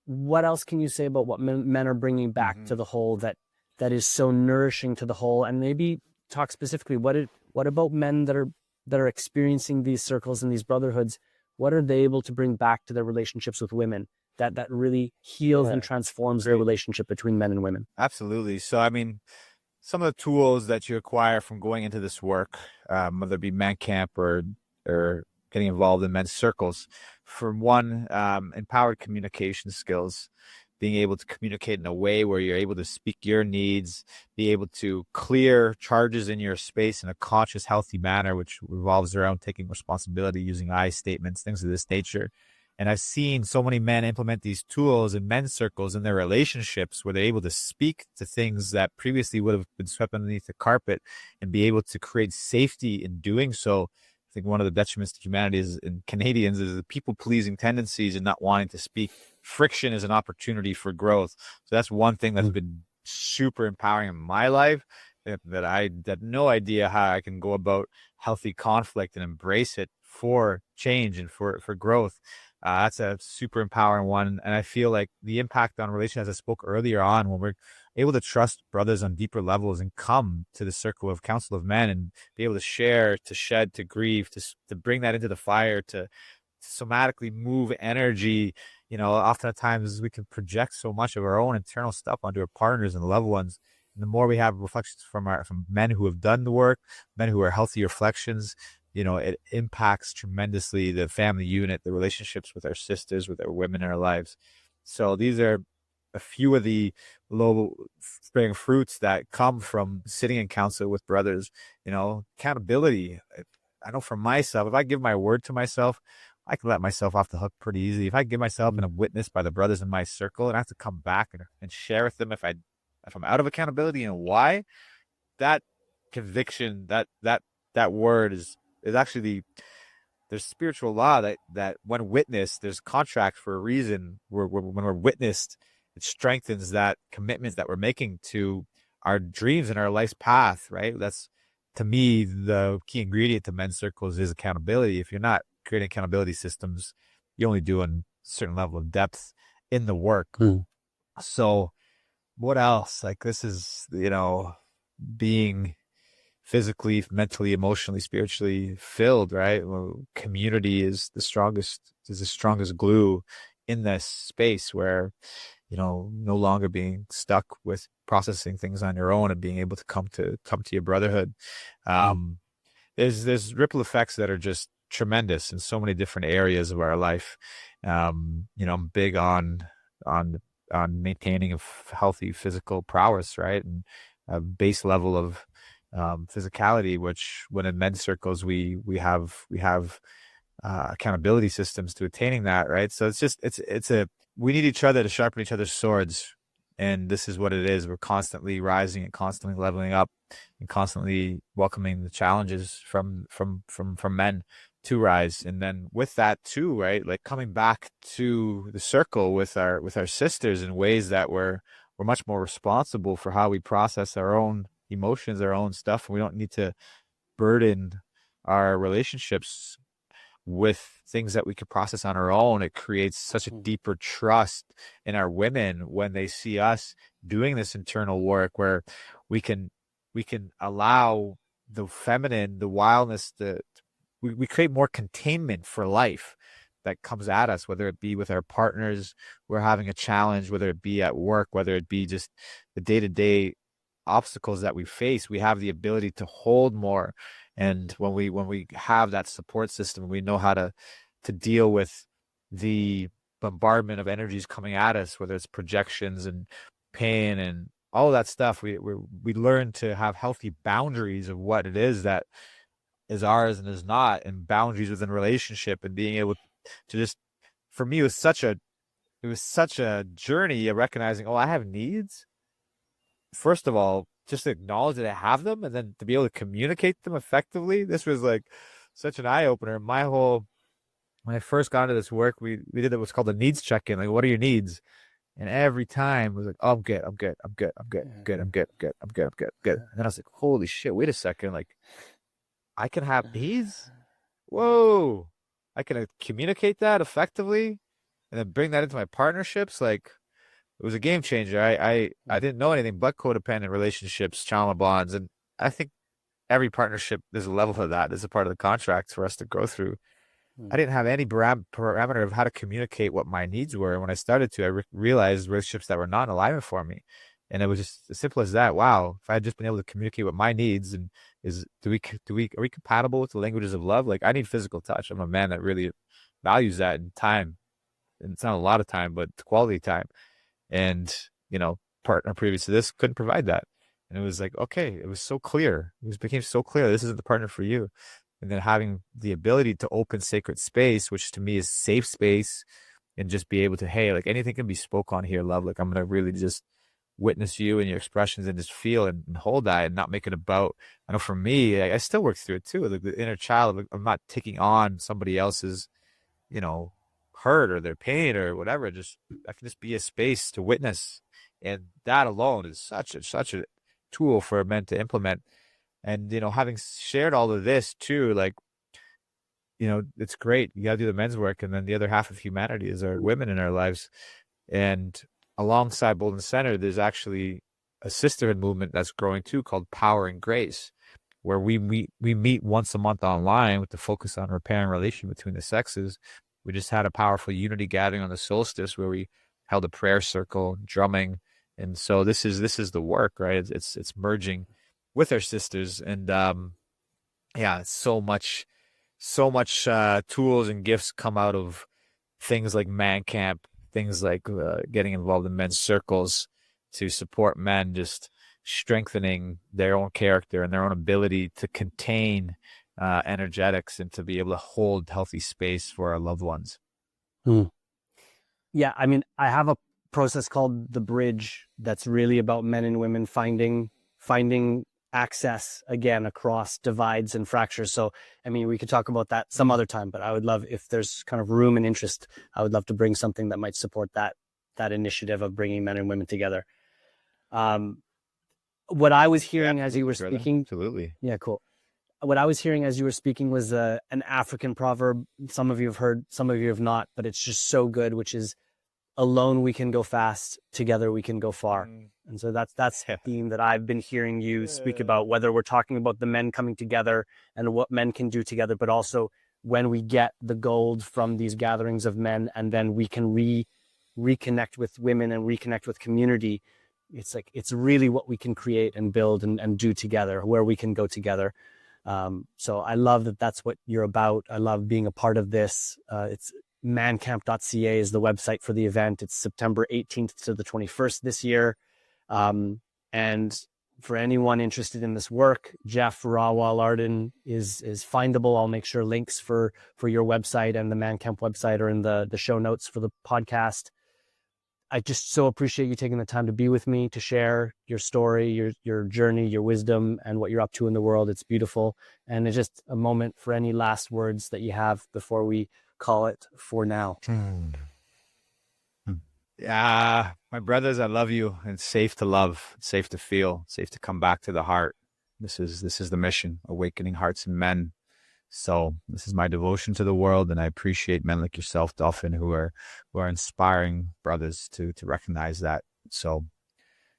Speaker 1: What else can you say about what men are bringing back to the whole that is so nourishing to the whole? And maybe talk specifically, what about men that are experiencing these circles and these brotherhoods? What are they able to bring back to their relationships with women that really heals and transforms the relationship between men and women?
Speaker 3: Absolutely. So, I mean, some of the tools that you acquire from going into this work, whether it be ManCamp or getting involved in men's circles, for one, empowered communication skills, being able to communicate in a way where you're able to speak your needs, be able to clear charges in your space in a conscious, healthy manner, which revolves around taking responsibility, using I statements, things of this nature. And I've seen so many men implement these tools in men's circles in their relationships where they're able to speak to things that previously would have been swept underneath the carpet and be able to create safety in doing so. I think one of the detriments to humanity in Canadians is the people-pleasing tendencies and not wanting to speak. Friction is an opportunity for growth. So that's one thing that's been super empowering in my life, that I had no idea how I can go about healthy conflict and embrace it for change and for growth. That's a super empowering one. And I feel like the impact on relations, as I spoke earlier on, when we're able to trust brothers on deeper levels and come to the circle of council of men and be able to share, to shed, to grieve, to bring that into the fire, to somatically move energy. Oftentimes we can project so much of our own internal stuff onto our partners and loved ones. And the more we have reflections from men who have done the work, men who are healthy reflections, it impacts tremendously the family unit, the relationships with our sisters, with our women in our lives. So these are a few of the low bearing fruits that come from sitting in council with brothers. Accountability. I know for myself, if I give my word to myself, I can let myself off the hook pretty easy. If I give myself and I'm witnessed by the brothers in my circle, and I have to come back and share with them if I'm out of accountability and why, that conviction, that word is actually there's spiritual law that when witnessed, there's contract for a reason. When we're witnessed, it strengthens that commitment that we're making to our dreams and our life's path, right? That's, to me, the key ingredient to men's circles is accountability. If you're not creating accountability systems, you're only doing a certain level of depth in the work. So what else? Like, this is, being physically, mentally, emotionally, spiritually filled, right? Well, community is the strongest glue in this space where, no longer being stuck with processing things on your own and being able to come to your brotherhood. There's ripple effects that are just tremendous in so many different areas of our life. I'm big on maintaining a healthy physical prowess, right? And a base level of physicality, which when in men's circles, we have accountability systems to attaining that, right? So we need each other to sharpen each other's swords. And this is what it is. We're constantly rising and constantly leveling up and constantly welcoming the challenges from men to rise. And then with that too, right? Like coming back to the circle with our sisters in ways that we're much more responsible for how we process our own emotions, our own stuff. We don't need to burden our relationships with things that we could process on our own. It creates such a deeper trust in our women when they see us doing this internal work where we can allow the feminine, the wildness, we create more containment for life that comes at us, whether it be with our partners, we're having a challenge, whether it be at work, whether it be just the day-to-day obstacles that we face. We have the ability to hold more. And when we have that support system, we know how to deal with the bombardment of energies coming at us, whether it's projections and pain and all of that stuff. We learn to have healthy boundaries of what it is that is ours and is not, and boundaries within relationship, and being able to just, for me, it was such a journey of recognizing, I have needs. First of all, just to acknowledge that I have them, and then to be able to communicate them effectively. This was like such an eye opener. When I first got into this work, we did what's called a needs check-in. Like, what are your needs? And every time it was like, I'm good. And then I was like, holy shit, wait a second. Like, I can have needs? Whoa. I can communicate that effectively and then bring that into my partnerships. Like, it was a game changer. I didn't know anything but codependent relationships, trauma bonds. And I think every partnership, there's a level of that. There's a part of the contract for us to go through. I didn't have any parameter of how to communicate what my needs were. And when I started to, I realized relationships that were not in alignment for me. And it was just as simple as that. Wow. If I had just been able to communicate what my needs and are we compatible with the languages of love? Like, I need physical touch. I'm a man that really values that in time. And it's not a lot of time, but it's quality time. And, partner previous to this couldn't provide that. And it was like, okay, it was so clear. Became so clear. This isn't the partner for you. And then having the ability to open sacred space, which to me is safe space, and just be able to, hey, like, anything can be spoke on here, love. Like, I'm going to really just witness you and your expressions and just feel and hold that and not make it about, I know for me, I still work through it too. Like, the inner child, like, I'm not taking on somebody else's, hurt or their pain or whatever. I can just be a space to witness. And that alone is such a tool for men to implement. And, having shared all of this too, like, it's great. You got to do the men's work. And then the other half of humanity is our women in our lives. And alongside Bolden Center, there's actually a sisterhood movement that's growing too called Power and Grace, where we meet once a month online with the focus on repairing relation between the sexes. We just had a powerful unity gathering on the solstice where we held a prayer circle, drumming. And so this is the work, right? It's merging with our sisters. And so much tools and gifts come out of things like ManCamp, things like getting involved in men's circles to support men just strengthening their own character and their own ability to contain energetics and to be able to hold healthy space for our loved ones.
Speaker 1: Yeah, I mean, I have a process called The Bridge that's really about men and women finding access again across divides and fractures. So, I mean, we could talk about that some other time, but I would love, if there's kind of room and interest, I would love to bring something that might support that initiative of bringing men and women together. What I was hearing as you were speaking,
Speaker 3: absolutely.
Speaker 1: Yeah, cool. What I was hearing as you were speaking was an African proverb. Some of you have heard, some of you have not, but it's just so good, which is, alone we can go fast, together we can go far. And so that's the theme that I've been hearing you speak about, whether we're talking about the men coming together and what men can do together, but also when we get the gold from these gatherings of men and then we can reconnect with women and reconnect with community. It's like, it's really what we can create and build and do together, where we can go together. So I love that that's what you're about. I love being a part of this. It's ManCamp.ca is the website for the event. It's September 18th to the 21st this year. And for anyone interested in this work, Geoff, Rawa, Larden is findable. I'll make sure links for your website and the ManCamp website are in the show notes for the podcast. I just so appreciate you taking the time to be with me, to share your story, your journey, your wisdom, and what you're up to in the world. It's beautiful. And it's just a moment for any last words that you have before we call it for now.
Speaker 3: Yeah, my brothers, I love you. And it's safe to love, safe to feel, safe to come back to the heart. This is the mission, awakening hearts and men. So this is my devotion to the world, and I appreciate men like yourself, Dolphin, who are inspiring brothers to recognize that. So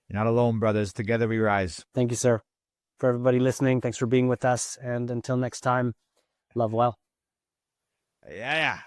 Speaker 3: you're not alone, brothers. Together we rise.
Speaker 1: Thank you, sir. For everybody listening, thanks for being with us. And until next time, love well.
Speaker 3: Yeah.